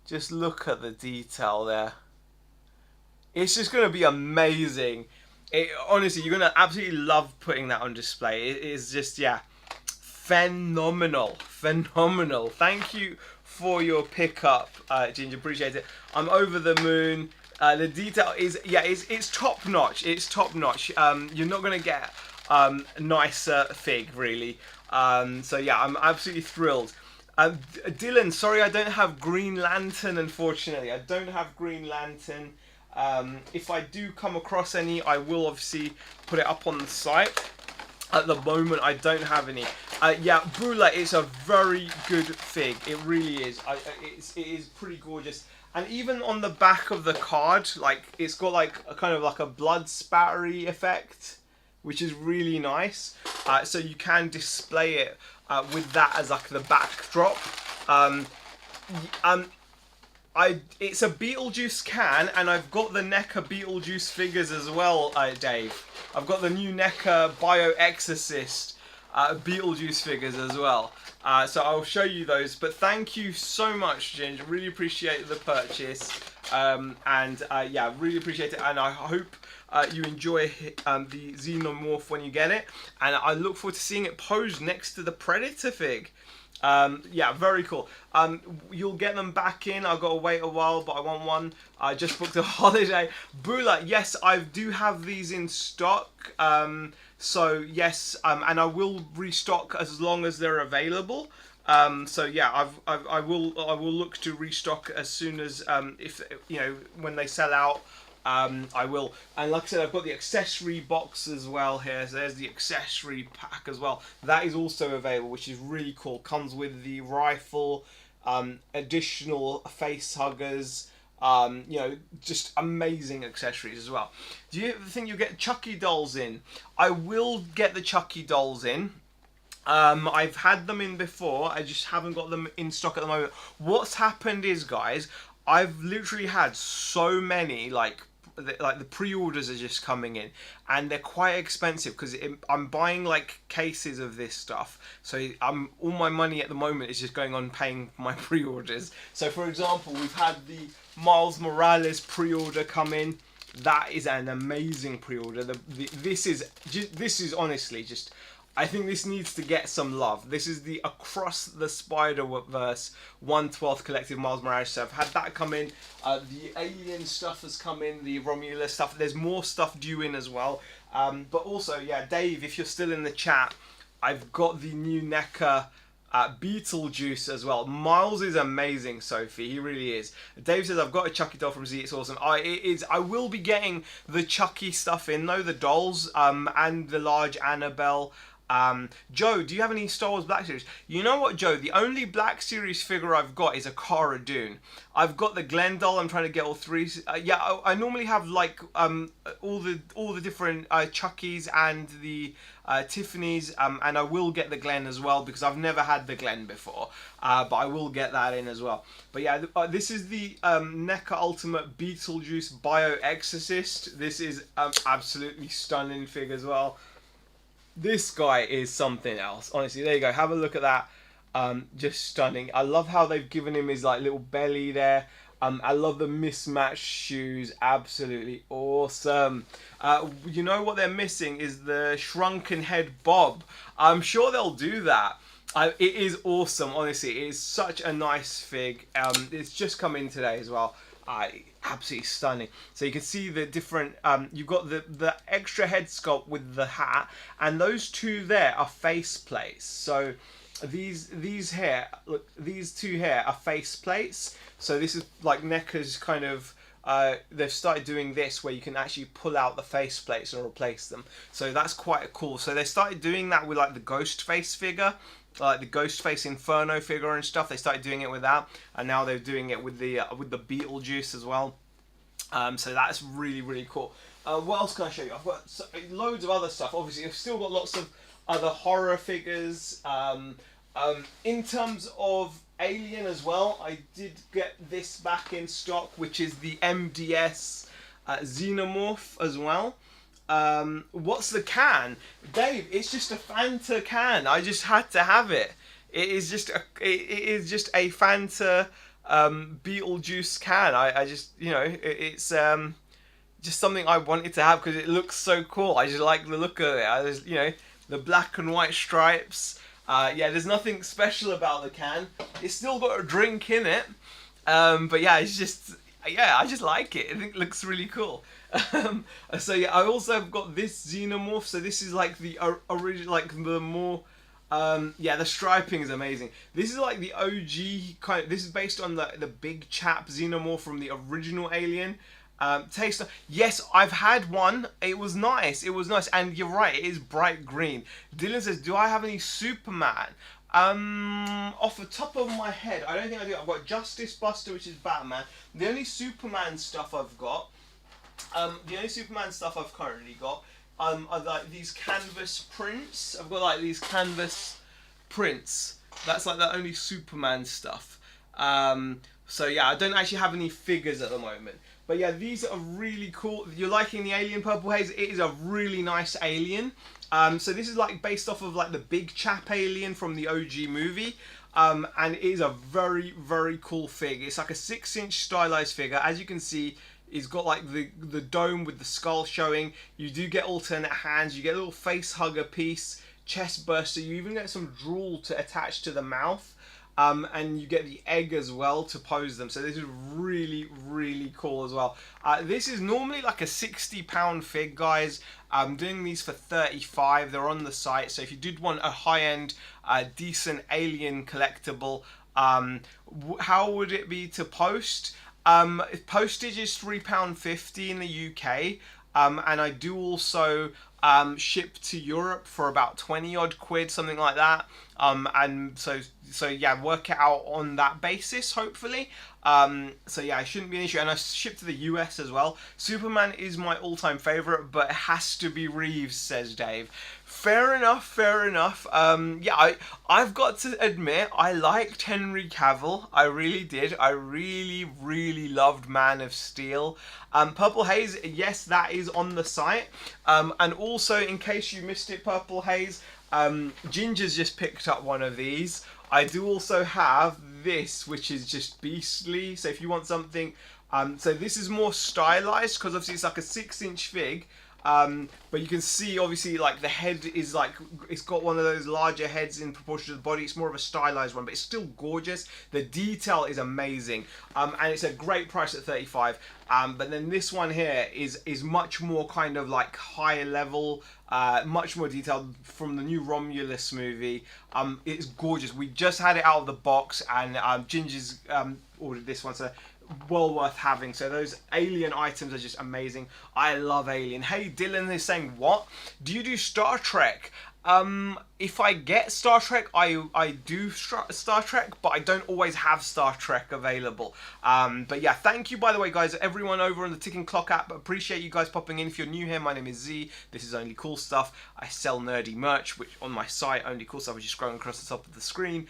Just look at the detail there. It's just gonna be amazing. Honestly, you're gonna absolutely love putting that on display. It is just, yeah, phenomenal. Thank you for your pickup, Ginger. Appreciate it. I'm over the moon. The detail is, yeah, it's top notch. It's top notch. You're not gonna get a nicer fig, really. So yeah, I'm absolutely thrilled. Dylan, sorry I don't have Green Lantern, unfortunately. I don't have Green Lantern. If I do come across any, I will obviously put it up on the site. At the moment, I don't have any. Yeah, Bula is a very good fig. It really is. It is pretty gorgeous. And even on the back of the card, like, it's got like a kind of like a blood spattery effect, which is really nice. So you can display it with that as like the backdrop. It's a Beetlejuice can, and I've got the NECA Beetlejuice figures as well, Dave. I've got the new NECA Bio Exorcist Beetlejuice figures as well. So I'll show you those. But thank you so much, Ginger. Really appreciate the purchase. Yeah, really appreciate it. And I hope you enjoy the Xenomorph when you get it. And I look forward to seeing it posed next to the Predator fig. Yeah, very cool. You'll get them back in. I've got to wait a while, but I want one. I just booked a holiday. Bula, yes, I do have these in stock. So yes, and I will restock as long as they're available. So yeah, I will look to restock as soon as if you know, when they sell out. I will. And like I said, I've got the accessory box as well here. So there's the accessory pack as well. That is also available, which is really cool. Comes with the rifle, additional face huggers, you know, just amazing accessories as well. Do you think you'll get Chucky dolls in? I will get the Chucky dolls in. I've had them in before. I just haven't got them in stock at the moment. What's happened is, guys, I've literally had so many like the pre-orders are just coming in, and they're quite expensive because I'm buying like cases of this stuff. So all my money at the moment is just going on paying my pre-orders. So for example, we've had the Miles Morales pre-order come in. That is an amazing pre-order. This is honestly just. I think this needs to get some love. This is the Across the Spider-Verse 1/12 collective Miles Morales. So I've had that come in. The Alien stuff has come in. The Romulus stuff. There's more stuff due in as well. But also, yeah, Dave, if you're still in the chat, I've got the new NECA Beetlejuice as well. Miles is amazing, Sophie. He really is. Dave says, I've got a Chucky doll from Z. It's awesome. I will be getting the Chucky stuff in, though, the dolls, and the large Annabelle. Joe, do you have any Star Wars Black Series? You know what, Joe? The only Black Series figure I've got is a Cara Dune. I've got the Glen doll. I'm trying to get all three. Yeah, I normally have like all the different Chuckies and the Tiffany's, and I will get the Glen as well because I've never had the Glen before. But I will get that in as well. But yeah, this is the NECA Ultimate Beetlejuice Bio Exorcist. This is absolutely stunning figure as well. This guy is something else. Honestly, there you go. Have a look at that. Just stunning. I love how they've given him his like little belly there. I love the mismatched shoes. Absolutely awesome. You know what they're missing is the shrunken head bob. I'm sure they'll do that. It is awesome. Honestly, it is such a nice fig. It's just come in today as well. Absolutely stunning. So you can see the different, you've got the extra head sculpt with the hat, and those two there are face plates. So these here, look, these two here are face plates. So this is like NECA's kind of, they've started doing this where you can actually pull out the face plates and replace them. So that's quite cool. So they started doing that with like the Ghostface figure. Like the Ghostface Inferno figure and stuff, they started doing it with that, and now they're doing it with the Beetlejuice as well. So that's really, really cool. What else can I show you? I've got loads of other stuff. Obviously, I've still got lots of other horror figures. In terms of Alien as well, I did get this back in stock, which is the MDS Xenomorph as well. What's the can? Dave, it's just a Fanta can. I just had to have it. It is just a Fanta Beetlejuice can. I just, you know, it's just something I wanted to have because it looks so cool. I just like the look of it. I just, you know, the black and white stripes. Yeah, there's nothing special about the can. It's still got a drink in it. But yeah, it's just, yeah, I just like it. I think it looks really cool. So yeah, I also have got this Xenomorph. So this is like the original, like the more, yeah, the striping is amazing. This is like the OG kind of, this is based on the big chap Xenomorph from the original Alien. Taste, yes, I've had one. It was nice. It was nice, and you're right. It is bright green. Dylan says, "Do I have any Superman?" Off the top of my head, I don't think I do. I've got Justice Buster, which is Batman. The only Superman stuff I've got. The only Superman stuff I've currently got are like these canvas prints. I've got like these canvas prints. That's like the only Superman stuff. So yeah, I don't actually have any figures at the moment. But yeah, these are really cool. You're liking the Alien Purple Haze? It is a really nice alien. So this is like based off of like the big chap alien from the OG movie. And it is a very, very cool fig. It's like a 6-inch stylized figure. As you can see, it's got like the dome with the skull showing. You do get alternate hands. You get a little face hugger piece, chest burster. You even get some drool to attach to the mouth. And you get the egg as well to pose them. So this is really, really cool as well. This is normally like a £60 fig, guys. I'm doing these for 35. They're on the site. So if you did want a high-end, decent alien collectible, how would it be to post? Postage is £3.50 in the UK. And I do also ship to Europe for about 20 odd quid, something like that. And so yeah, work it out on that basis, hopefully. So yeah, it shouldn't be an issue. And I ship to the US as well. Superman is my all-time favorite, but it has to be Reeves, says Dave. Fair enough, fair enough. Yeah, I've got to admit, I liked Henry Cavill. I really did. I really, really loved Man of Steel. Purple Haze, yes, that is on the site. And also, in case you missed it, Purple Haze, Ginger's just picked up one of these. I do also have this, which is just beastly. So if you want something, so this is more stylized because obviously it's like a 6-inch fig. But you can see obviously like the head is like, it's got one of those larger heads in proportion to the body. It's more of a stylized one, but it's still gorgeous. The detail is amazing, and it's a great price at 35. But then this one here is much more kind of like higher level, much more detailed, from the new Romulus movie. It's gorgeous. We just had it out of the box, and Ginger's ordered this one, so well worth having. So those Alien items are just amazing. I love Alien. Hey, Dylan is saying, what? Do you do Star Trek? If I get Star Trek, I do Star Trek, but I don't always have Star Trek available. But yeah, thank you, by the way, guys, everyone over on the Ticking Clock app. Appreciate you guys popping in. If you're new here, my name is Z. This is Only Cool Stuff. I sell nerdy merch, which on my site, Only Cool Stuff, which is scrolling across the top of the screen.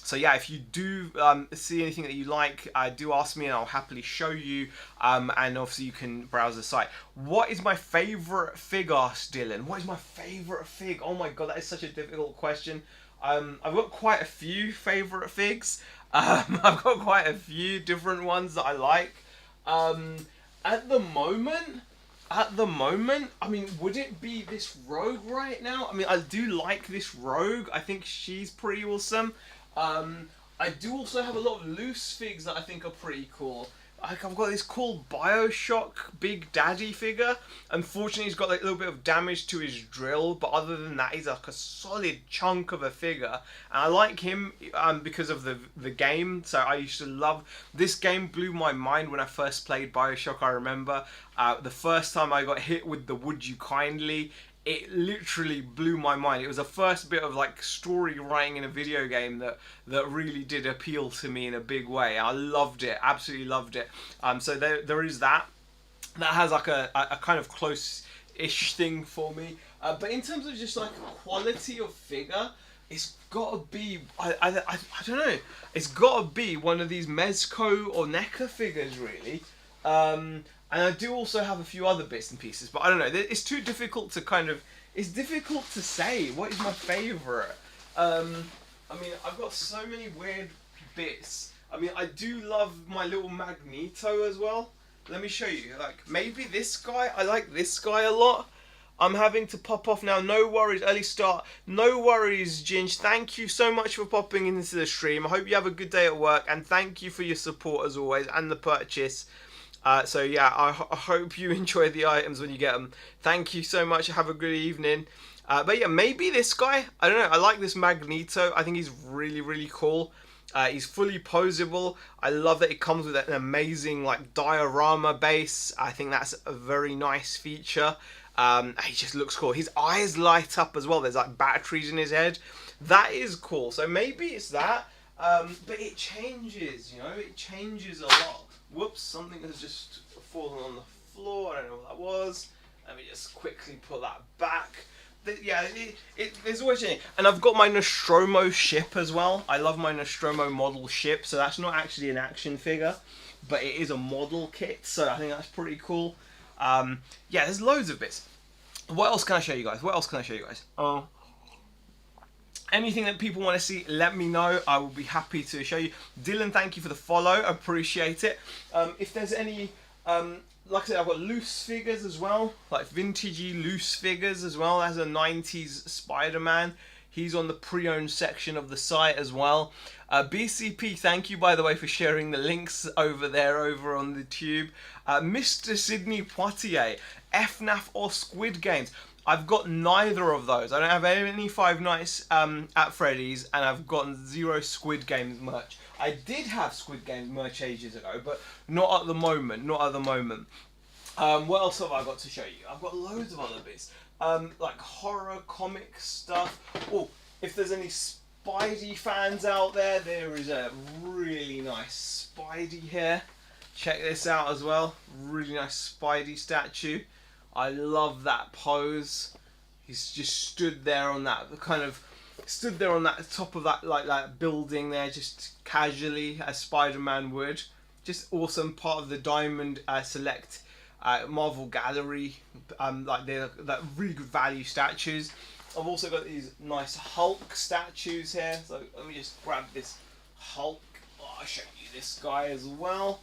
So yeah, if you do see anything that you like, do ask me and I'll happily show you, and obviously you can browse the site. What is my favourite fig, asked Dylan? What is my favourite fig? Oh my god, that is such a difficult question. I've got quite a few favourite figs. I've got quite a few different ones that I like. At the moment, I mean, would it be this Rogue right now? I mean, I do like this Rogue. I think she's pretty awesome. I do also have a lot of loose figs that I think are pretty cool. Like, I've got this cool Bioshock Big Daddy figure. Unfortunately, he's got like a little bit of damage to his drill, but other than that, he's like a solid chunk of a figure. And I like him because of the game. So I used to love this game. Blew my mind when I first played Bioshock. I remember the first time I got hit with the "Would You Kindly." It literally blew my mind. It was the first bit of like story writing in a video game that really did appeal to me in a big way. I loved it, absolutely loved it. So there is that. That has like a kind of close-ish thing for me. But in terms of just like quality of figure, it's gotta be, I don't know. It's gotta be one of these Mezco or NECA figures, really. And I do also have a few other bits and pieces, but I don't know. It's too difficult to kind of... It's difficult to say what is my favourite. I mean, I've got so many weird bits. I mean, I do love my little Magneto as well. Let me show you. Like, maybe this guy. I like this guy a lot. I'm having to pop off now. No worries. Early start. No worries, Ginge. Thank you so much for popping into the stream. I hope you have a good day at work. And thank you for your support as always and the purchase. So yeah, I hope you enjoy the items when you get them. Thank you so much. Have a good evening. But yeah, maybe this guy. I don't know. I like this Magneto. I think he's really, really cool. He's fully posable. I love that it comes with an amazing like diorama base. I think that's a very nice feature. He just looks cool. His eyes light up as well. There's like batteries in his head. That is cool. So maybe it's that. But it changes, you know. It changes a lot. Whoops, something has just fallen on the floor. I don't know what that was. Let me just quickly put that back. Yeah, there's always changing. And I've got my Nostromo ship as well. I love my Nostromo model ship. So that's not actually an action figure, but it is a model kit. So I think that's pretty cool. Yeah, there's loads of bits. What else can I show you guys? Anything that people want to see, let me know. I will be happy to show you. Dylan, thank you for the follow. Appreciate it. If there's any, like I said, I've got loose figures as well, like vintagey loose figures as well. As a 90s Spider-Man. He's on the pre-owned section of the site as well. BCP, thank you, by the way, for sharing the links over there, over on the tube. Mr. Sydney Poitier, FNAF or Squid Games. I've got neither of those. I don't have any Five Nights at Freddy's, and I've gotten 0 Squid Games merch. I did have Squid Games merch ages ago, but not at the moment. Not at the moment. What else have I got to show you? I've got loads of other bits. Like horror comic stuff. Oh, if there's any Spidey fans out there, there is a really nice Spidey here. Check this out as well. Really nice Spidey statue. I love that pose. He's just stood there on that stood there on that top of that that building there, just casually as Spider-Man would. Just awesome, part of the Diamond Select Marvel Gallery. They're that really good value statues. I've also got these nice Hulk statues here. So let me just grab this Hulk. Oh, I'll show you this guy as well.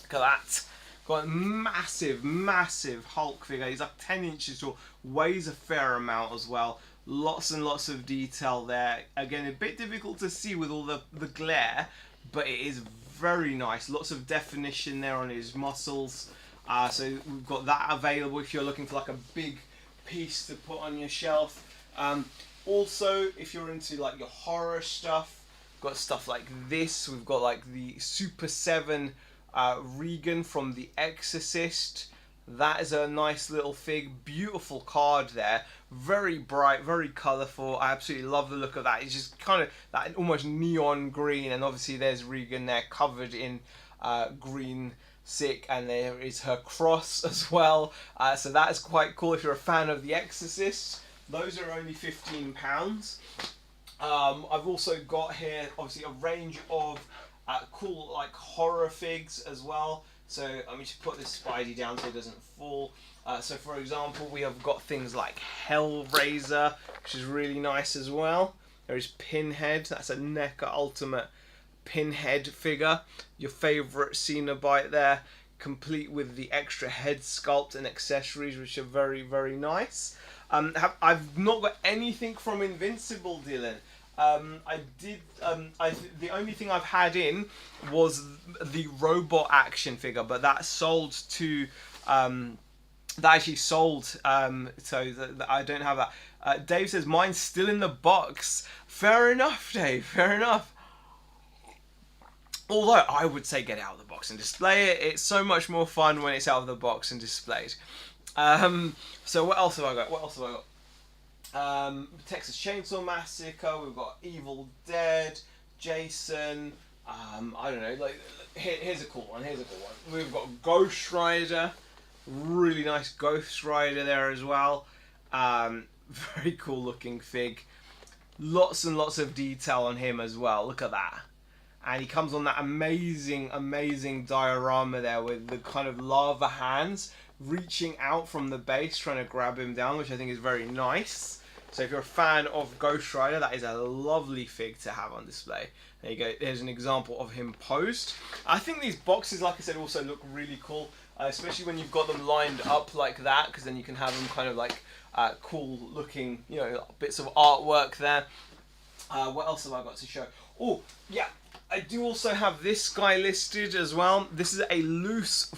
Look at that. Got a massive, massive Hulk figure. He's like 10 inches tall. Weighs a fair amount as well. Lots and lots of detail there. Again, a bit difficult to see with all the glare, but it is very nice. Lots of definition there on his muscles. So we've got that available if you're looking for like a big piece to put on your shelf. Also, if you're into like your horror stuff, got stuff like this. We've got like the Super 7 Regan from The Exorcist. That is a nice little fig, beautiful card there, very bright, very colourful. I absolutely love the look of that. It's just kind of that almost neon green, and obviously there's Regan there covered in green sick, and there is her cross as well. So that is quite cool if you're a fan of The Exorcist. Those are only £15. I've also got here obviously a range of cool like horror figs as well. So let me just put this Spidey down so it doesn't fall. So for example, we have got things like Hellraiser, which is really nice as well. There is Pinhead, that's a NECA Ultimate Pinhead figure. Your favourite Cenobite there, complete with the extra head sculpt and accessories, which are very, very nice. I've not got anything from Invincible, Dylan. The only thing I've had in was the robot action figure, but that sold to, that actually sold, so I don't have that. Dave says, mine's still in the box. Fair enough, Dave, fair enough. Although I would say get it out of the box and display it. It's so much more fun when it's out of the box and displayed. So what else have I got? Texas Chainsaw Massacre, we've got Evil Dead, Jason, I don't know, like, here's a cool one, We've got Ghost Rider, really nice Ghost Rider there as well, very cool looking fig, lots and lots of detail on him as well, look at that. And he comes on that amazing, amazing diorama there with the kind of lava hands reaching out from the base trying to grab him down, which I think is very nice. So if you're a fan of Ghost Rider, that is a lovely fig to have on display. There you go, there's an example of him posed. I think these boxes, like I said, also look really cool, especially when you've got them lined up like that, because then you can have them kind of like cool looking, you know, bits of artwork there. What else have I got to show? Oh, yeah. I do also have this guy listed as well. This is a loose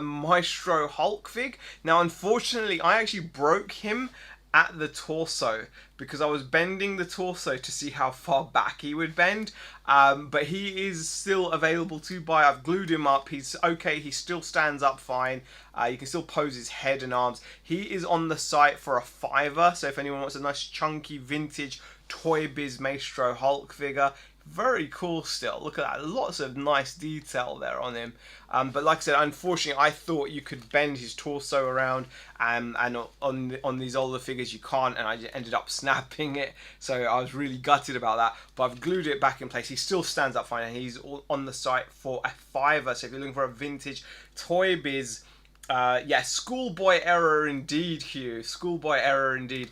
Maestro Hulk fig. Now, unfortunately, I actually broke him at the torso because I was bending the torso to see how far back he would bend. But he is still available to buy. I've glued him up. He's okay. He still stands up fine. You can still pose his head and arms. He is on the site for a £5. So if anyone wants a nice chunky vintage Toy Biz Maestro Hulk figure, very cool still. Look at that. Lots of nice detail there on him. But like I said, unfortunately, I thought you could bend his torso around, and on these older figures you can't, and I just ended up snapping it. So I was really gutted about that. But I've glued it back in place. He still stands up fine, and he's all on the site for a £5. So if you're looking for a vintage Toy Biz, yeah, schoolboy error indeed, Hugh. Schoolboy error indeed.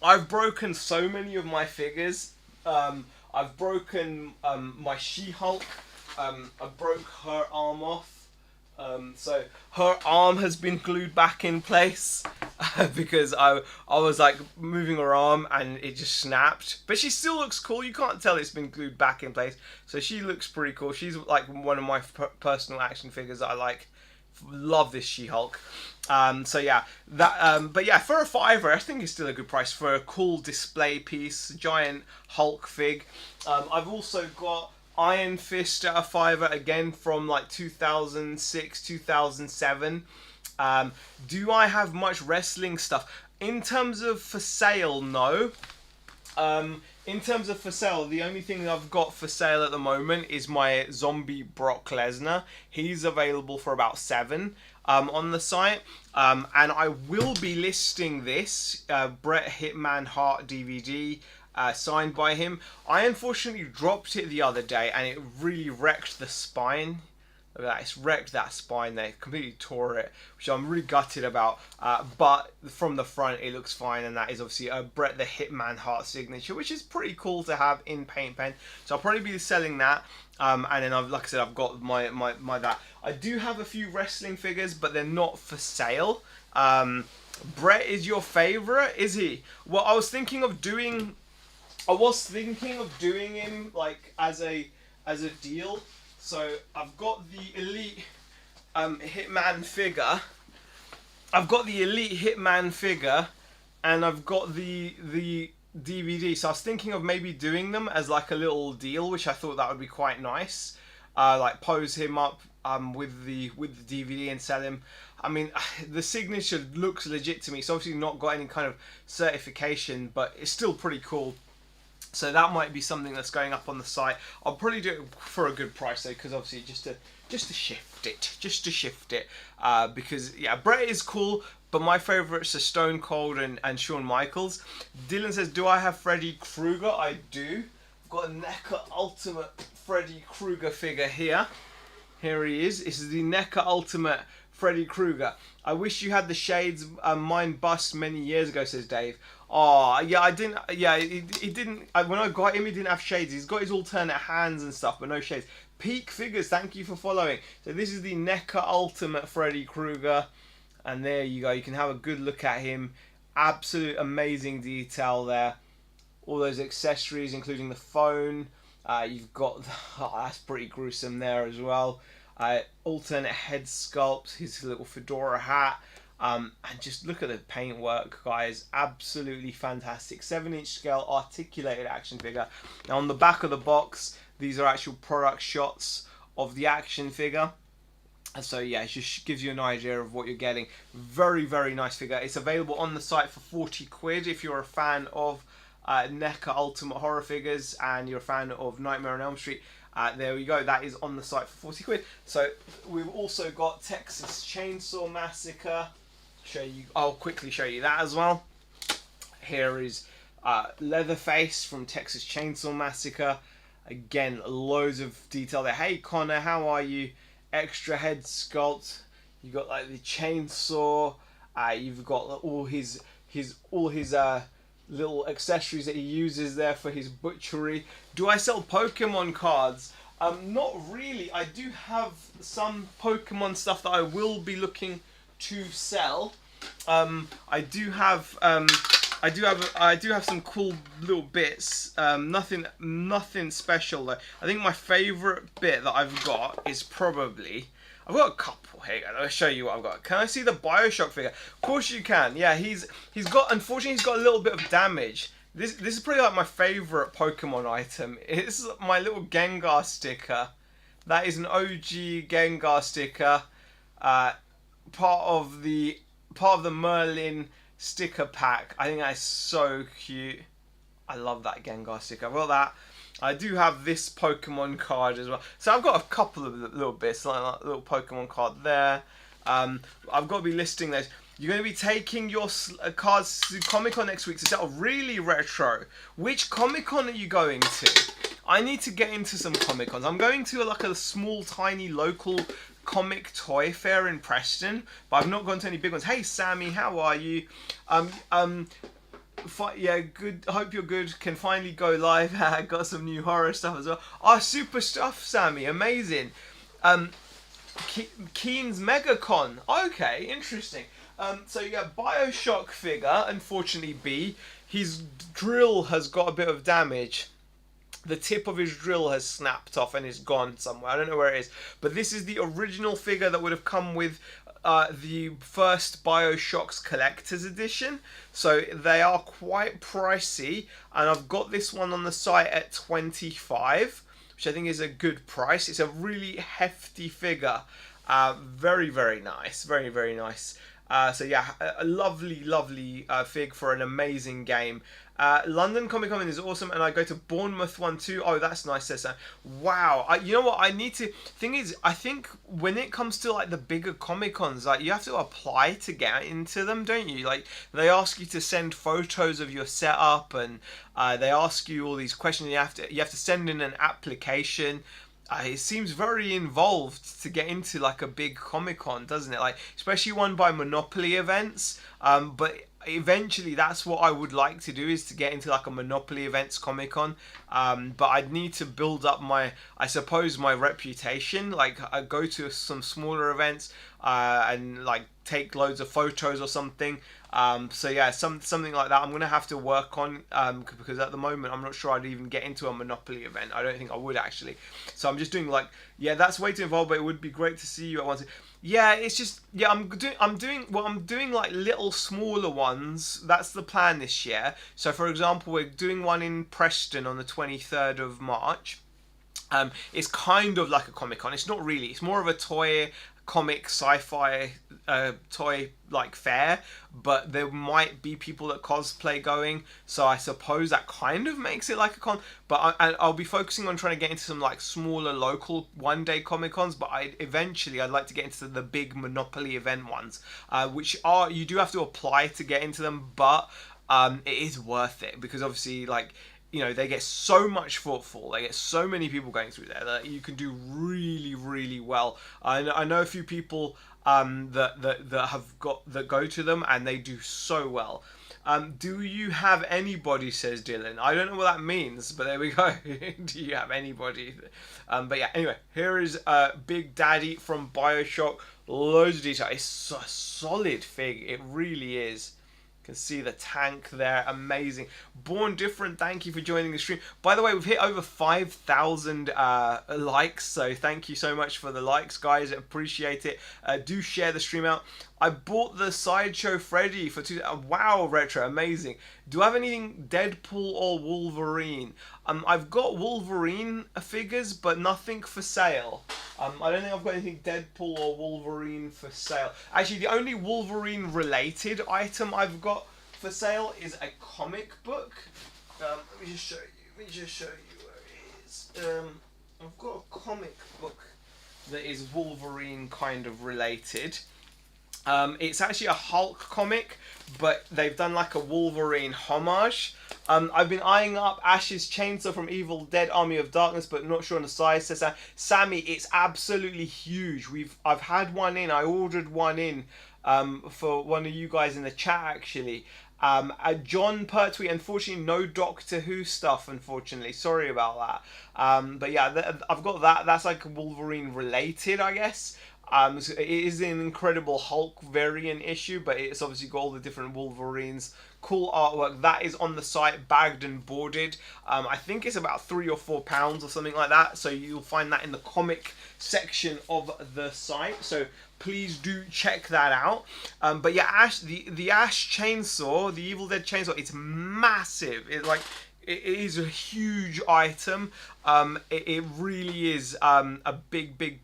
I've broken so many of my figures. I've broken my She-Hulk. I broke her arm off. So her arm has been glued back in place because I was like moving her arm and it just snapped. But she still looks cool. You can't tell it's been glued back in place. So she looks pretty cool. She's like one of my personal action figures that I like. Love this She-Hulk. So yeah, that. But yeah, for a £5, I think it's still a good price for a cool display piece, giant Hulk fig. I've also got Iron Fist at a £5 again from like 2006, 2007. Do I have much wrestling stuff in terms of for sale? No. In terms of for sale, the only thing I've got for sale at the moment is my zombie Brock Lesnar. He's available for about £7. on the site, and I will be listing this Bret Hitman Hart DVD signed by him. I unfortunately dropped it the other day, and it really wrecked the spine. Look at that, it's wrecked that spine there, completely tore it, which I'm really gutted about, but from the front it looks fine, and that is obviously a Bret the Hitman Hart signature, which is pretty cool to have in paint pen, so I'll probably be selling that, and then like I said, I've got my that. I do have a few wrestling figures, but they're not for sale. Bret is your favourite, is he? Well, I was thinking of doing him like as a deal. So I've got the Elite Hitman figure. I've got the Elite Hitman figure, and I've got the DVD. So I was thinking of maybe doing them as like a little deal, which I thought that would be quite nice. Like pose him up with the DVD and sell him. I mean, the signature looks legit to me. It's obviously not got any kind of certification, but it's still pretty cool. So that might be something that's going up on the site. I'll probably do it for a good price though, because obviously just to shift it, because yeah, Bret is cool, but my favourites are Stone Cold and Shawn Michaels. Dylan says, do I have Freddy Krueger? I do. I've got a NECA Ultimate Freddy Krueger figure here. Here he is. This is the NECA Ultimate Freddy Krueger. I wish you had the shades. Mine bust many years ago, says Dave. Oh, yeah, I didn't. Yeah, he didn't. When I got him, he didn't have shades. He's got his alternate hands and stuff, but no shades. Peak Figures, thank you for following. So this is the NECA Ultimate Freddy Krueger, and there you go. You can have a good look at him. Absolute amazing detail there. All those accessories, including the phone. You've got. Oh, that's pretty gruesome there as well. Alternate head sculpt. His little fedora hat. And just look at the paintwork, guys. Absolutely fantastic. 7-inch scale articulated action figure. Now on the back of the box, these are actual product shots of the action figure. And so yeah, it just gives you an idea of what you're getting. Very, very nice figure. It's available on the site for 40 quid if you're a fan of NECA Ultimate Horror figures and you're a fan of Nightmare on Elm Street. There we go. That is on the site for 40 quid. So we've also got Texas Chainsaw Massacre. I'll quickly show you that as well. Here is Leatherface from Texas Chainsaw Massacre. Again, loads of detail there. Hey Connor, how are you? Extra head sculpt. You got like the chainsaw. You've got all his little accessories that he uses there for his butchery. Do I sell Pokemon cards? Not really. I do have some Pokemon stuff that I will be looking to sell. I do have some cool little bits. Nothing special though. I think my favourite bit that I've got is probably, I've got a couple. Here, I'll show you what I've got. Can I see the Bioshock figure? Of course you can. Yeah, unfortunately he's got a little bit of damage. This is probably like my favourite Pokemon item. It's my little Gengar sticker. That is an OG Gengar sticker. Part of the Merlin sticker pack. I think that is so cute. I love that Gengar sticker. I've got that. I do have this Pokemon card as well. So I've got a couple of little bits, like a little Pokemon card there. I've got to be listing those. You're going to be taking your cards to Comic-Con next week to sell. Really retro. Which Comic-Con are you going to? I need to get into some Comic-Cons. I'm going to like a small, tiny, local comic toy fair in Preston, but I've not gone to any big ones. Hey Sammy, how are you? Yeah, good. Hope you're good. Can finally go live. Got some new horror stuff as well. Oh, super stuff, Sammy. Amazing. Keen's MegaCon. Okay, interesting. So yeah, Bioshock figure. Unfortunately, B. His drill has got a bit of damage. The tip of his drill has snapped off and is gone somewhere. I don't know where it is. But this is the original figure that would have come with the first Bioshocks Collector's Edition. So they are quite pricey. And I've got this one on the site at 25, which I think is a good price. It's a really hefty figure. Very, very nice. Very, very nice. So yeah, a lovely, lovely fig for an amazing game. London Comic Con is awesome, and I go to Bournemouth one too. Oh, that's nice, says Sam. Wow, you know what? I need to. Thing is, I think when it comes to like the bigger Comic Cons, like you have to apply to get into them, don't you? Like they ask you to send photos of your setup, and they ask you all these questions. You have to send in an application. It seems very involved to get into like a big Comic Con, doesn't it? Like especially one by Monopoly events. But eventually, that's what I would like to do, is to get into like a Monopoly events Comic Con. But I'd need to build up I suppose, my reputation. Like I go to some smaller events and like take loads of photos or something. So yeah, something like that I'm gonna have to work on, because at the moment I'm not sure I'd even get into a Monopoly event. I don't think I would actually. So I'm just doing like, yeah, that's way too involved, but it would be great to see you at once. Yeah, it's just, yeah, I'm doing like little smaller ones. That's the plan this year. So for example, we're doing one in Preston on the 23rd of March. It's kind of like a Comic Con. It's not really. It's more of a toy comic sci-fi toy like fair, but there might be people that cosplay going, so I suppose that kind of makes it like a con. But I'll be focusing on trying to get into some like smaller local one-day Comic Cons, but I'd like to get into the big Monopoly event ones, which are, you do have to apply to get into them, but it is worth it, because obviously, like, you know, they get so much footfall, they get so many people going through there that you can do really, really well. I know a few people that go to them, and they do so well. Do you have anybody, says Dylan. I don't know what that means, but there we go. Do you have anybody? But yeah, anyway, here is Big Daddy from Bioshock. Loads of detail. It's a solid fig. It really is. Can see the tank there, amazing. Born Different, thank you for joining the stream. By the way, we've hit over 5,000 likes, so thank you so much for the likes, guys. Appreciate it. Do share the stream out. I bought the Sideshow Freddy for wow, retro, amazing. Do I have anything Deadpool or Wolverine? I've got Wolverine figures, but nothing for sale. I don't think I've got anything Deadpool or Wolverine for sale. Actually, the only Wolverine related item I've got for sale is a comic book. Let me just show you where it is. I've got a comic book that is Wolverine kind of related. It's actually a Hulk comic, but they've done like a Wolverine homage. I've been eyeing up Ash's chainsaw from Evil Dead Army of Darkness, but not sure on the size, says Sammy. It's absolutely huge. I've had one in. I ordered one in for one of you guys in the chat, actually. John Pertwee, unfortunately no Doctor Who stuff, unfortunately. Sorry about that. But yeah, I've got that. That's like Wolverine related, I guess. So it is an Incredible Hulk variant issue, but it's obviously got all the different Wolverines. Cool artwork. That is on the site, bagged and boarded. I think it's about £3 or £4 or something like that. So you'll find that in the comic section of the site. So please do check that out. But yeah, the Ash chainsaw, the Evil Dead chainsaw, it's massive. It is a huge item. It really is a big bit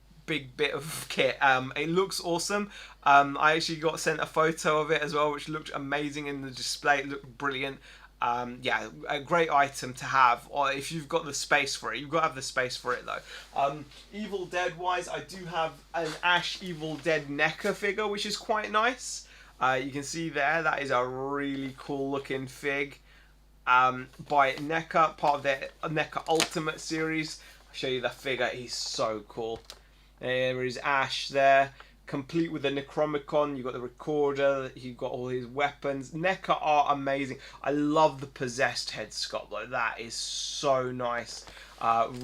of kit. It looks awesome. I actually got sent a photo of it as well, which looked amazing in the display. It looked brilliant. Yeah, a great item to have, or if you've got the space for it. You've got to have the space for it though. Evil Dead wise, I do have an Ash Evil Dead NECA figure, which is quite nice. You can see there, that is a really cool looking fig by NECA, part of their NECA Ultimate series. I'll show you the figure. He's so cool. There is Ash there, complete with the Necromicon. You've got the recorder, you've got all his weapons. NECA are amazing. I love the possessed head sculpt though. That is so nice.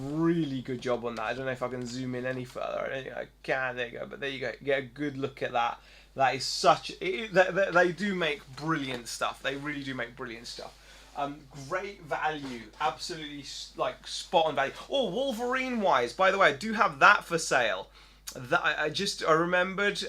Really good job on that. I don't know if I can zoom in any further. I don't think I can. There you go. But there you go. Get a good look at that. That is such... They do make brilliant stuff. They really do make brilliant stuff. Great value, absolutely like spot on value. Oh, Wolverine wise, by the way, I do have that for sale. That I remembered.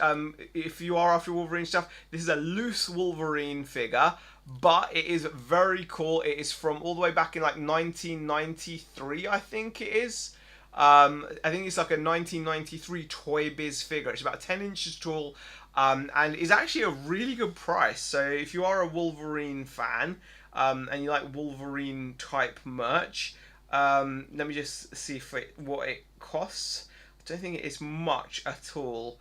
If you are after Wolverine stuff, this is a loose Wolverine figure, but it is very cool. It is from all the way back in like 1993, I think it is. I think it's like a 1993 Toy Biz figure. It's about 10 inches tall, and is actually a really good price. So if you are a Wolverine fan, and you like Wolverine type merch, let me just see if what it costs. I don't think it is much at all.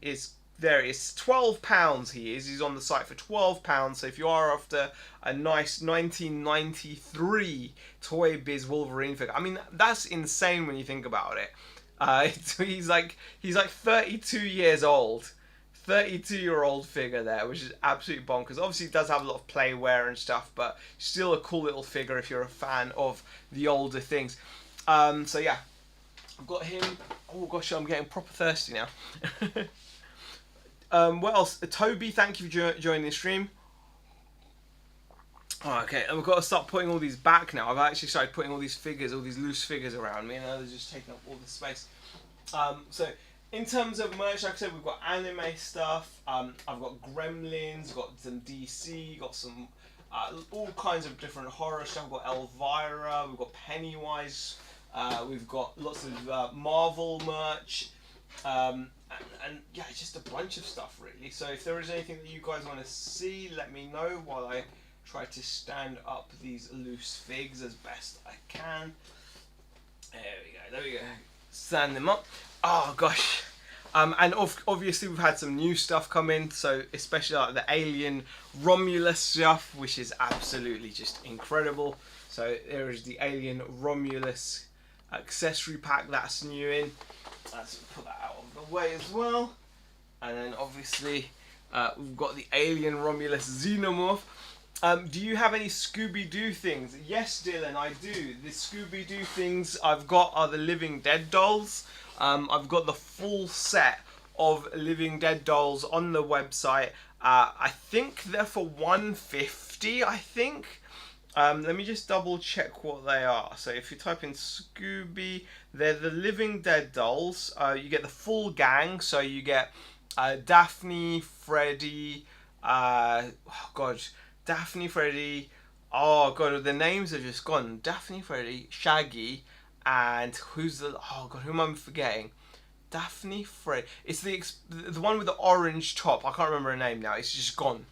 It's £12. He's on the site for £12. So if you are after a nice 1993 Toy Biz Wolverine figure, I mean that's insane when you think about it. He's like 32 years old. 32-year-old figure there, which is absolutely bonkers. Obviously, it does have a lot of play wear and stuff, but still a cool little figure if you're a fan of the older things. So yeah, I've got him. Oh gosh, I'm getting proper thirsty now. What else? Toby, thank you for joining the stream. Oh, okay, and we've got to start putting all these back now. I've actually started putting all these figures, all these loose figures around me, and now they're just taking up all the space. So in terms of merch, like I said, we've got anime stuff. I've got Gremlins, got some DC, got some all kinds of different horror stuff. We've got Elvira, we've got Pennywise, we've got lots of Marvel merch. And yeah, it's just a bunch of stuff really. So if there is anything that you guys want to see, let me know while I try to stand up these loose figs as best I can. There we go. Stand them up. Oh gosh. And obviously we've had some new stuff come in, so especially like the Alien Romulus stuff, which is absolutely just incredible. So there is the Alien Romulus accessory pack that's new in. Let's put that out of the way as well. And then obviously we've got the Alien Romulus Xenomorph. Do you have any Scooby-Doo things? Yes, Dylan, I do. The Scooby-Doo things I've got are the Living Dead dolls. I've got the full set of Living Dead dolls on the website. I think they're for $150, I think. Let me just double check what they are. So if you type in Scooby, they're the Living Dead dolls. You get the full gang, so you get Daphne, Freddy, Daphne, Freddy, oh god, the names are just gone. Daphne, Freddy, Shaggy, and who am I forgetting? Daphne, Freddy. It's the one with the orange top. I can't remember her name now. It's just gone.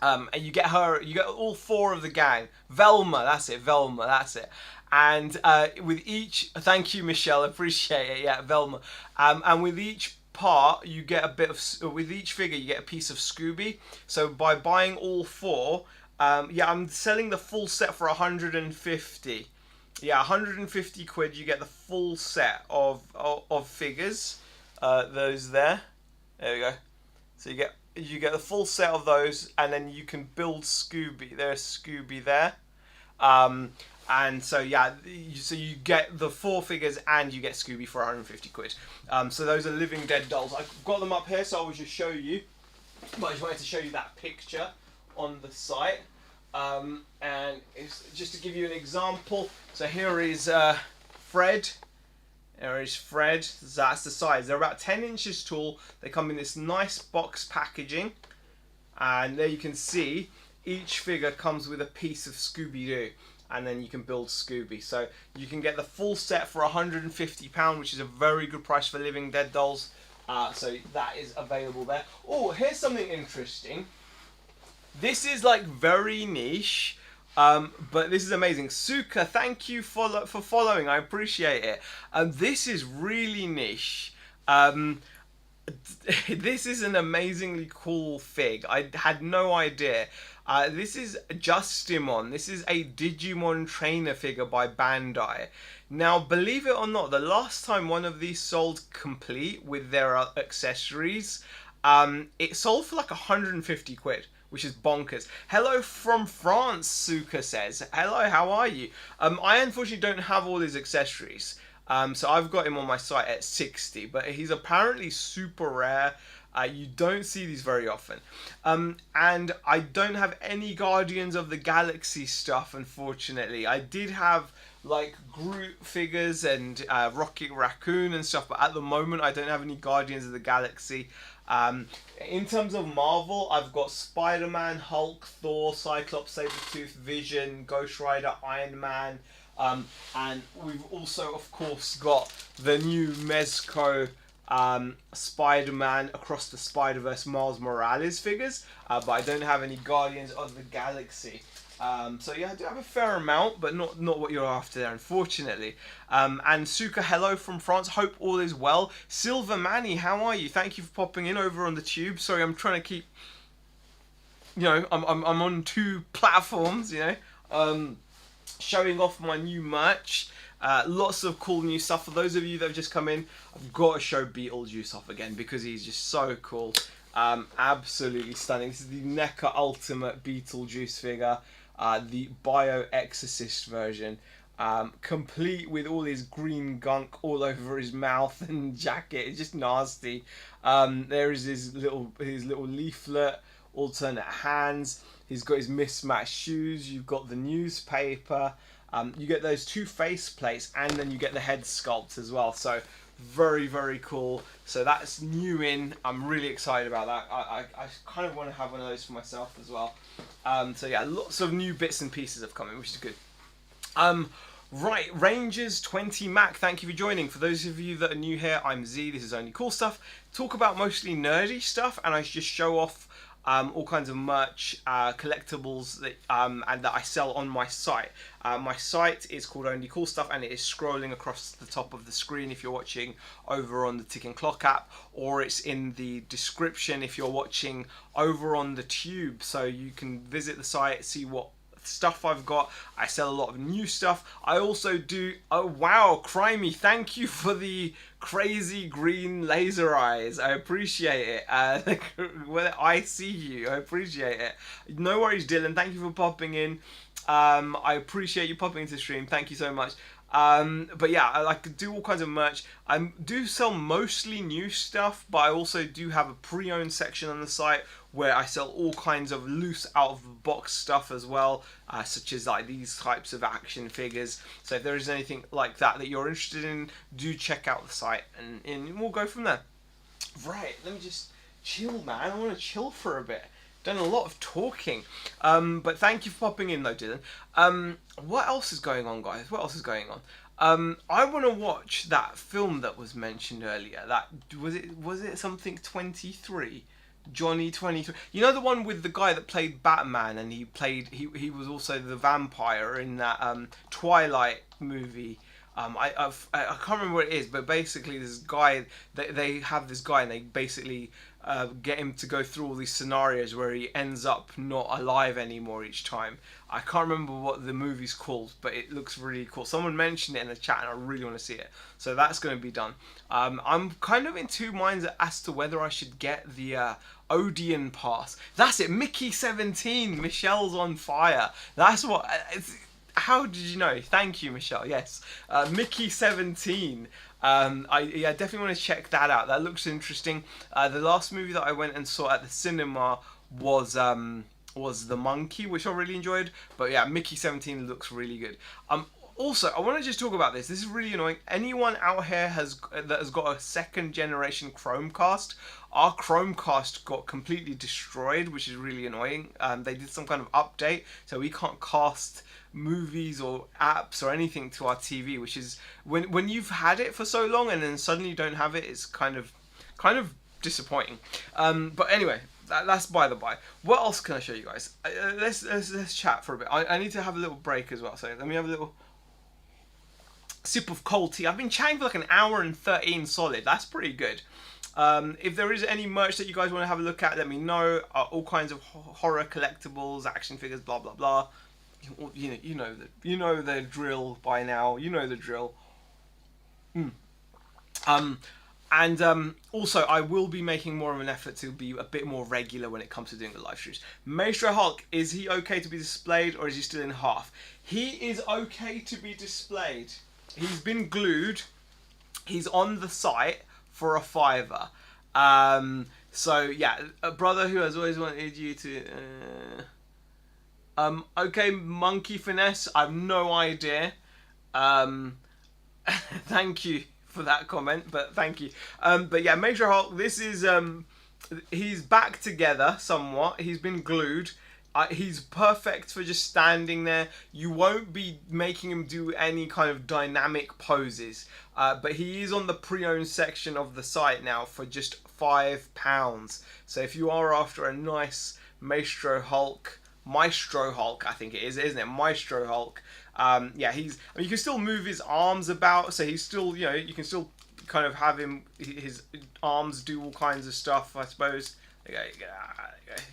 And you get all four of the gang. Velma, that's it. And with each, thank you, Michelle, appreciate it. Yeah, Velma. And with each part, you get a bit of, with each figure, you get a piece of Scooby. So by buying all four, yeah, I'm selling the full set for 150. Yeah, 150 quid. You get the full set of figures. Those there. There we go. So you get the full set of those, and then you can build Scooby. There's Scooby there. And so yeah, so you get the four figures and you get Scooby for 150 quid. So those are Living Dead dolls. I've got them up here, so I will just show you. But I just wanted to show you that picture on the site. And it's just to give you an example. So here is Fred. There is Fred. So that's the size. They're about 10 inches tall. They come in this nice box packaging. And there you can see each figure comes with a piece of Scooby-Doo. And then you can build Scooby. So you can get the full set for £150, which is a very good price for Living Dead dolls. So that is available there. Oh, here's something interesting. This is like very niche, but this is amazing. Suka, thank you for following. I appreciate it. This is really niche. This is an amazingly cool fig. I had no idea. This is Justimon. This is a Digimon trainer figure by Bandai. Now, believe it or not, the last time one of these sold complete with their accessories, it sold for like 150 quid, which is bonkers. Hello from France, Suka says. Hello, how are you? I unfortunately don't have all his accessories. So I've got him on my site at 60, but he's apparently super rare. You don't see these very often. And I don't have any Guardians of the Galaxy stuff, unfortunately. I did have like Groot figures and Rocket Raccoon and stuff, but at the moment I don't have any Guardians of the Galaxy. In terms of Marvel, I've got Spider-Man, Hulk, Thor, Cyclops, Sabretooth, Vision, Ghost Rider, Iron Man, and we've also of course got the new Mezco Spider-Man Across the Spider-Verse Miles Morales figures, but I don't have any Guardians of the Galaxy. So yeah, I do have a fair amount, but not what you're after there, unfortunately. And Suka, hello from France. Hope all is well. Silver Manny, how are you? Thank you for popping in over on the tube. Sorry, I'm trying to keep. I'm on two platforms. Showing off my new merch. Lots of cool new stuff. For those of you that have just come in, I've got to show Beetlejuice off again because he's just so cool. Absolutely stunning. This is the NECA Ultimate Beetlejuice figure. The Bio Exorcist version, complete with all his green gunk all over his mouth and jacket. It's just nasty. There is his little leaflet, alternate hands. He's got his mismatched shoes. You've got the newspaper. You get those two face plates, and then you get the head sculpt as well. So very, very cool. So that's new in. I'm really excited about that. I kind of want to have one of those for myself as well. So yeah, lots of new bits and pieces have come in, which is good. Right, Rangers 20 Mac, thank you for joining. For those of you that are new here, I'm Z. This is Only Cool Stuff. Talk about mostly nerdy stuff, and I just show off all kinds of merch, collectibles that and that I sell on my site. My site is called Only Cool Stuff, and it is scrolling across the top of the screen if you're watching over on the Ticking Clock app, or it's in the description if you're watching over on the tube. So you can visit the site, see what stuff I've got. I sell a lot of new stuff. I also do. Oh wow, Crimey, thank you for the crazy green laser eyes. I appreciate it. Well, I see you. I appreciate it. No worries, Dylan. Thank you for popping in. I appreciate you popping into the stream. Thank you so much. But yeah, I like do all kinds of merch. I do sell mostly new stuff, but I also do have a pre-owned section on the site where I sell all kinds of loose out of the box stuff as well, such as like these types of action figures. So if there is anything like that that you're interested in, do check out the site, and we'll go from there. Right, let me just chill, man. I want to chill for a bit. Done a lot of talking, but thank you for popping in though, Dylan. What else is going on, guys? What else is going on? I want to watch that film that was mentioned earlier. That was it something 23? Johnny 23. You know the one with the guy that played Batman, and he was also the vampire in that Twilight movie. I can't remember what it is, but basically this guy, they have this guy, and they basically get him to go through all these scenarios where he ends up not alive anymore each time. I can't remember what the movie's called, but it looks really cool. Someone mentioned it in the chat, and I really want to see it. So that's going to be done. I'm kind of in two minds as to whether I should get the Odeon pass. That's it, Mickey 17. Michelle's on fire. That's what. How did you know? Thank you, Michelle. Yes, Mickey 17. I definitely want to check that out. That looks interesting. The last movie that I went and saw at the cinema was The Monkey, which I really enjoyed. But yeah, Mickey 17 looks really good. Also, I want to just talk about this. This is really annoying. Anyone out here that has got a second generation Chromecast? Our Chromecast got completely destroyed, which is really annoying. They did some kind of update, so we can't cast movies or apps or anything to our TV, which is when you've had it for so long and then suddenly you don't have it, it's kind of disappointing. But anyway, that's by the by. What else can I show you guys? Let's chat for a bit. I need to have a little break as well, so let me have a little sip of cold tea. I've been chatting for like an hour and 13 solid. That's pretty good. If there is any merch that you guys want to have a look at, let me know. All kinds of horror collectibles, action figures, blah blah blah. You know the drill by now. You know the drill. Also, I will be making more of an effort to be a bit more regular when it comes to doing the live streams. Maestro Hulk, is he okay to be displayed, or is he still in half? He is okay to be displayed. He's been glued. He's on the site for a £5. So yeah, a brother who has always wanted you to. Okay, Monkey Finesse. I've no idea. Thank you for that comment, but thank you. But yeah, Major Hulk. This is he's back together somewhat. He's been glued. He's perfect for just standing there. You won't be making him do any kind of dynamic poses. But he is on the pre-owned section of the site now for just £5. So if you are after a nice Maestro Hulk Maestro Hulk, I think it is, isn't it? Maestro Hulk. Yeah, he's. I mean, you can still move his arms about, so he's still, you know, you can still kind of have his arms do all kinds of stuff, I suppose. Okay,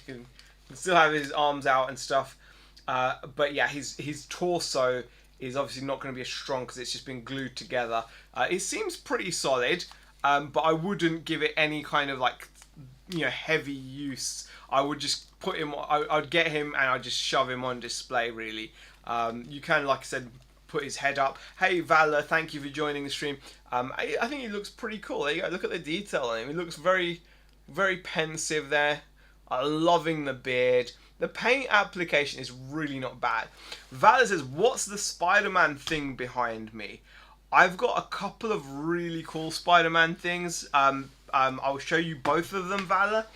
you can still have his arms out and stuff. But yeah, his torso is obviously not going to be as strong because it's just been glued together. It seems pretty solid, but I wouldn't give it any kind of like, you know, heavy use. I would just put him. I'd get him and I'd just shove him on display. Really, you can, like I said, put his head up. Hey Valor, thank you for joining the stream. I think he looks pretty cool. There you go. Look at the detail on him. He looks very, very pensive there. Loving the beard. The paint application is really not bad. Valor says, "What's the Spider-Man thing behind me?" I've got a couple of really cool Spider-Man things. I'll show you both of them, Valor.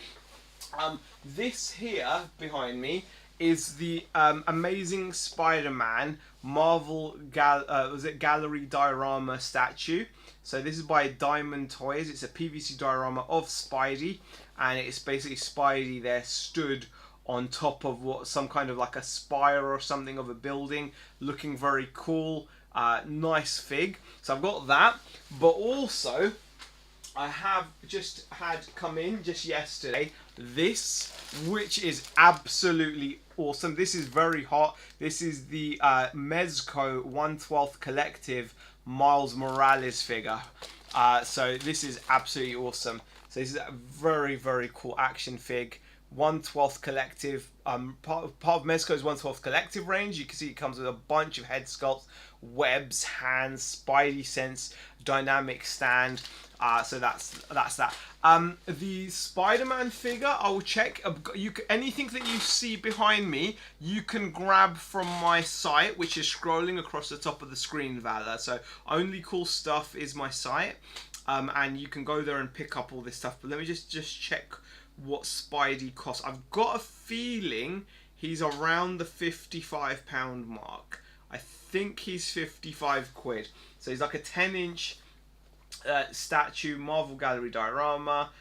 This here behind me is the Amazing Spider-Man Marvel Gallery diorama statue. So this is by Diamond Toys. It's a PVC diorama of Spidey, and it's basically Spidey there stood on top of what, some kind of like a spire or something of a building, looking very cool. Nice fig. So I've got that, but also I have just had come in just yesterday this, which is absolutely awesome. This is very hot. This is the Mezco 1/12 Collective Miles Morales figure. So this is absolutely awesome. So this is a very, very cool action fig. 1/12 Collective, part of Mezco's 1/12 Collective range. You can see it comes with a bunch of head sculpts, webs, hands, Spidey sense, dynamic stand. So that's that. The Spider-Man figure, I will check. Anything that you see behind me, you can grab from my site, which is scrolling across the top of the screen, Valor. So Only Cool Stuff is my site, and you can go there and pick up all this stuff. But let me just check what Spidey costs. I've got a feeling he's around the £55 mark. I think he's 55 quid. So he's like a 10-inch statue, Marvel Gallery diorama.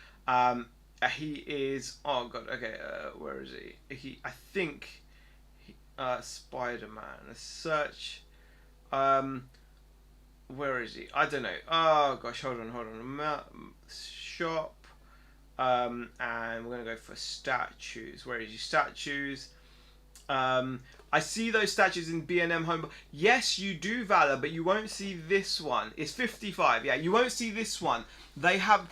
He is, oh god, okay, where is he? I think Spider-Man. Let's search. Where is he? I don't know. Oh gosh, hold on. Shop. And we're gonna go for statues. Where is he? Statues. I see those statues in B&M Home. Yes, you do, Valor, but you won't see this one. It's 55. Yeah, you won't see this one. They have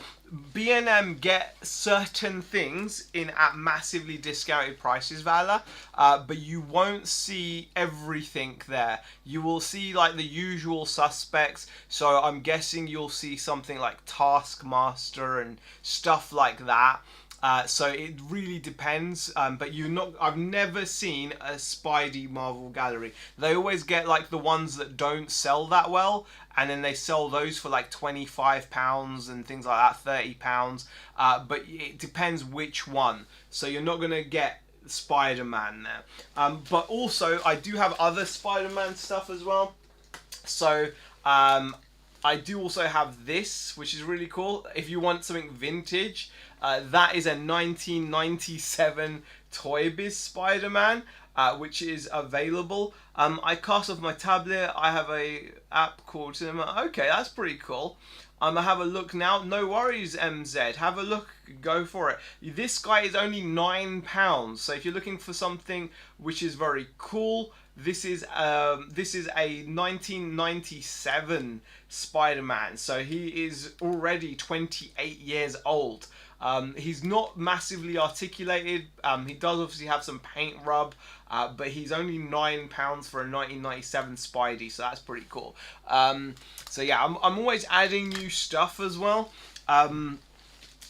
B&M get certain things in at massively discounted prices, Valor, but you won't see everything there. You will see like the usual suspects. So I'm guessing you'll see something like Taskmaster and stuff like that. So it really depends, but I've never seen a Spidey Marvel Gallery. They always get like the ones that don't sell that well, and then they sell those for like £25 and things like that, £30. But it depends which one. So you're not gonna get Spider-Man there. But also I do have other Spider-Man stuff as well. So I do also have this, which is really cool. If you want something vintage, that is a 1997 Toy Biz Spider-Man, which is available. I cast off my tablet. I have a app called Cinema. Okay, that's pretty cool. I have a look now. No worries, MZ. Have a look. Go for it. This guy is only £9. So if you're looking for something which is very cool, this is a 1997 Spider-Man. So he is already 28 years old. He's not massively articulated. He does obviously have some paint rub, but he's only £9 for a 1997 Spidey, so that's pretty cool. So yeah, I'm always adding new stuff as well.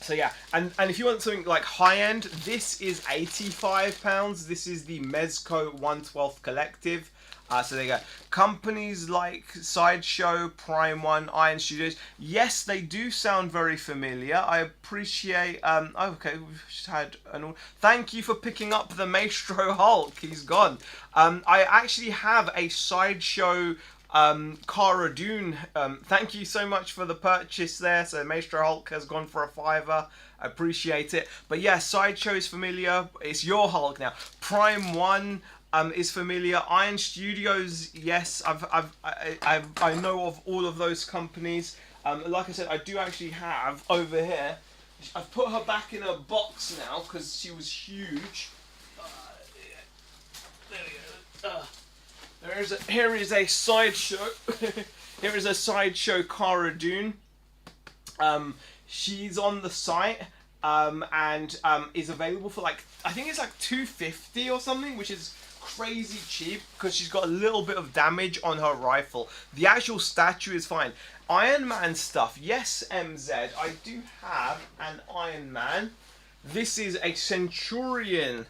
So yeah, and if you want something like high end, this is £85. This is the Mezco 1/12 Collective. So there you go. Companies like Sideshow, Prime One, Iron Studios. Yes, they do sound very familiar. I appreciate. Okay, we've just had an. Thank you for picking up the Maestro Hulk. He's gone. I actually have a Sideshow Cara Dune, thank you so much for the purchase there. So Maestro Hulk has gone for a £5. I appreciate it. But yeah, Sideshow is familiar. It's your Hulk now. Prime One is familiar. Iron Studios, yes, I know of all of those companies. Like I said, I do actually have over here. I've put her back in a box now because she was huge. There we go. Here is a sideshow. Here is a sideshow Cara Dune. She's on the site and is available for like, I think it's like $250 or something, which is crazy cheap because she's got a little bit of damage on her rifle. The actual statue is fine. Iron Man stuff, yes, MZ, I do have an Iron Man. This is a Centurion,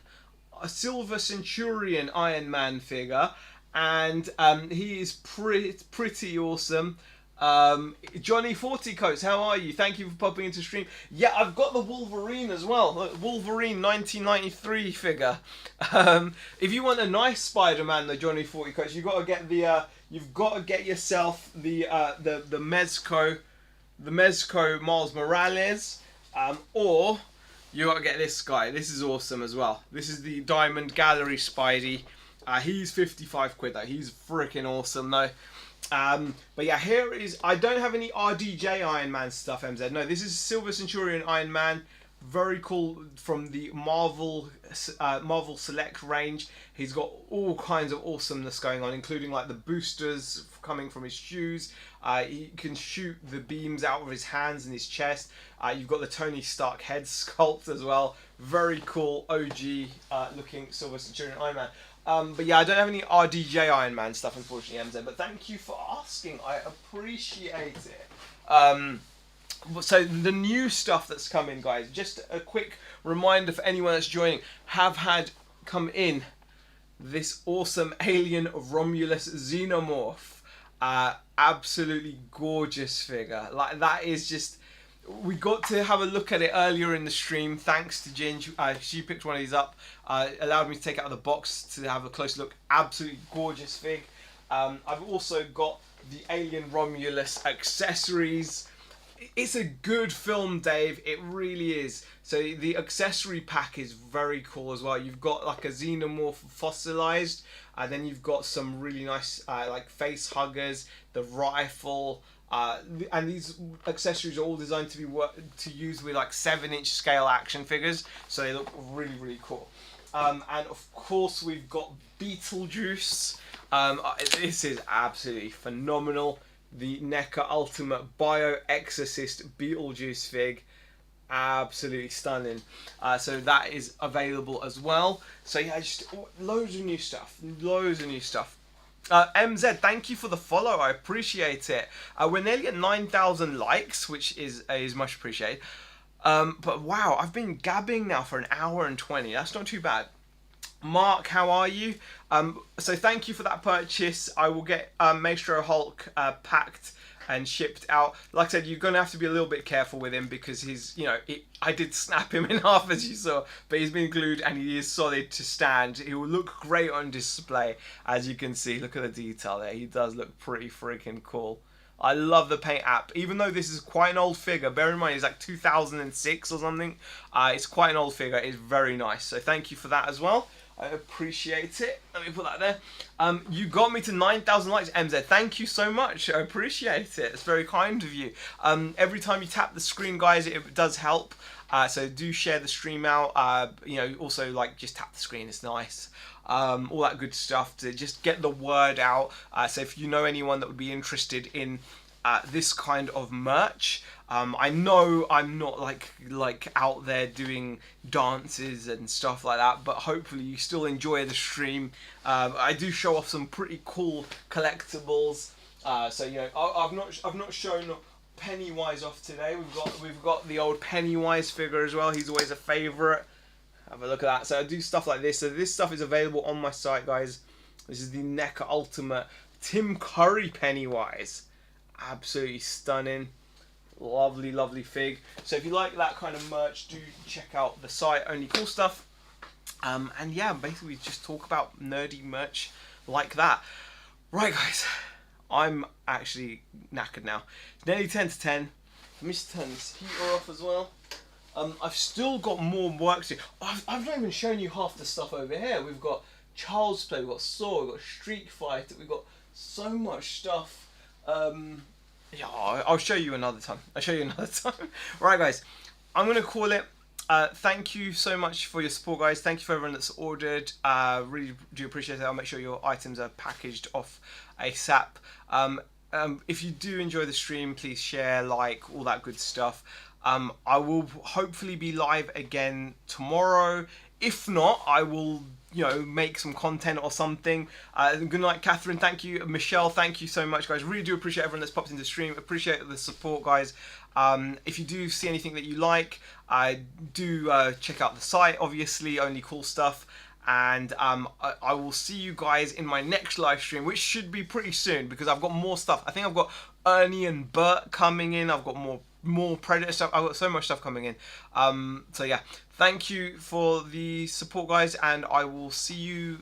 a Silver Centurion Iron Man figure, and he is pretty awesome. Johnny Forticoats, how are you? Thank you for popping into stream. Yeah, I've got the Wolverine as well. Wolverine 1993 figure. If you want a nice Spider-Man, the Johnny Forticoats, you've got to get the you've got to get yourself the Mezco Miles Morales, or you got to get this guy. This is awesome as well. This is the Diamond Gallery Spidey. He's 55 quid though. He's freaking awesome though. But yeah, here is, I don't have any RDJ Iron Man stuff, MZ. No, this is Silver Centurion Iron Man. Very cool from the Marvel Select range. He's got all kinds of awesomeness going on, including like the boosters coming from his shoes. He can shoot the beams out of his hands and his chest. You've got the Tony Stark head sculpt as well. Very cool OG looking Silver Centurion Iron Man. But yeah, I don't have any RDJ Iron Man stuff, unfortunately, MZ. But thank you for asking. I appreciate it. So the new stuff that's come in, guys. Just a quick reminder for anyone that's joining. Have had come in this awesome alien Romulus Xenomorph. Absolutely gorgeous figure. Like, that is just... We got to have a look at it earlier in the stream, thanks to Ginge. She picked one of these up, allowed me to take it out of the box to have a close look. Absolutely gorgeous fig. I've also got the Alien Romulus accessories. It's a good film, Dave. It really is. So the accessory pack is very cool as well. You've got like a xenomorph fossilized, and then you've got some really nice like face huggers, the rifle. And these accessories are all designed to be use with like 7-inch scale action figures, so they look really, really cool. And of course we've got Beetlejuice. This is absolutely phenomenal. The NECA Ultimate Bio Exorcist Beetlejuice fig, absolutely stunning. So that is available as well. So yeah, just loads of new stuff. MZ, thank you for the follow. I appreciate it. We're nearly at 9,000 likes, which is much appreciated. But wow, I've been gabbing now for 1 hour and 20. That's not too bad. Mark, how are you? So thank you for that purchase. I will get Maestro Hulk packed and shipped out. Like I said, you're going to have to be a little bit careful with him because he's, I did snap him in half as you saw, but he's been glued and he is solid to stand. He will look great on display, as you can see. Look at the detail there. He does look pretty freaking cool. I love the paint app. Even though this is quite an old figure, bear in mind it's like 2006 or something. It's quite an old figure. It's very nice. So thank you for that as well. I appreciate it. Let me put that there. You got me to 9,000 likes, MZ. Thank you so much. I appreciate it. It's very kind of you. Every time you tap the screen, guys, it does help. So do share the stream out. Also like just tap the screen. It's nice. All that good stuff to just get the word out. So if you know anyone that would be interested in this kind of merch, I know I'm not like out there doing dances and stuff like that, but hopefully you still enjoy the stream. I do show off some pretty cool collectibles. So I've not shown Pennywise off today. We've got the old Pennywise figure as well. He's always a favourite. Have a look at that. So I do stuff like this. So this stuff is available on my site, guys. This is the NECA Ultimate Tim Curry Pennywise. Absolutely stunning. Lovely, lovely fig. So if you like that kind of merch, do check out the site. Only Cool Stuff. And yeah, basically just talk about nerdy merch like that. Right, guys. I'm actually knackered now. It's nearly 10 to 10. Let me just turn this heater off as well. I've still got more work to do. I've not even shown you half the stuff over here. We've got Child's Play, we've got Saw, we've got Street Fighter, we've got so much stuff. Yeah, I'll show you another time. I'll show you another time. Right, guys, I'm going to call it. Thank you so much for your support, guys. Thank you for everyone that's ordered. Really do appreciate it. I'll make sure your items are packaged off ASAP. If you do enjoy the stream, please share, like, all that good stuff. I will hopefully be live again tomorrow. If not, I will, make some content or something. Good night, Catherine. Thank you. Michelle, thank you so much, guys. Really do appreciate everyone that's popped into the stream. Appreciate the support, guys. If you do see anything that you like, do check out the site. Obviously, only cool stuff. And I will see you guys in my next live stream, which should be pretty soon because I've got more stuff. I think I've got Ernie and Bert coming in. I've got more Predator stuff. I've got so much stuff coming in. So yeah, thank you for the support, guys, and I will see you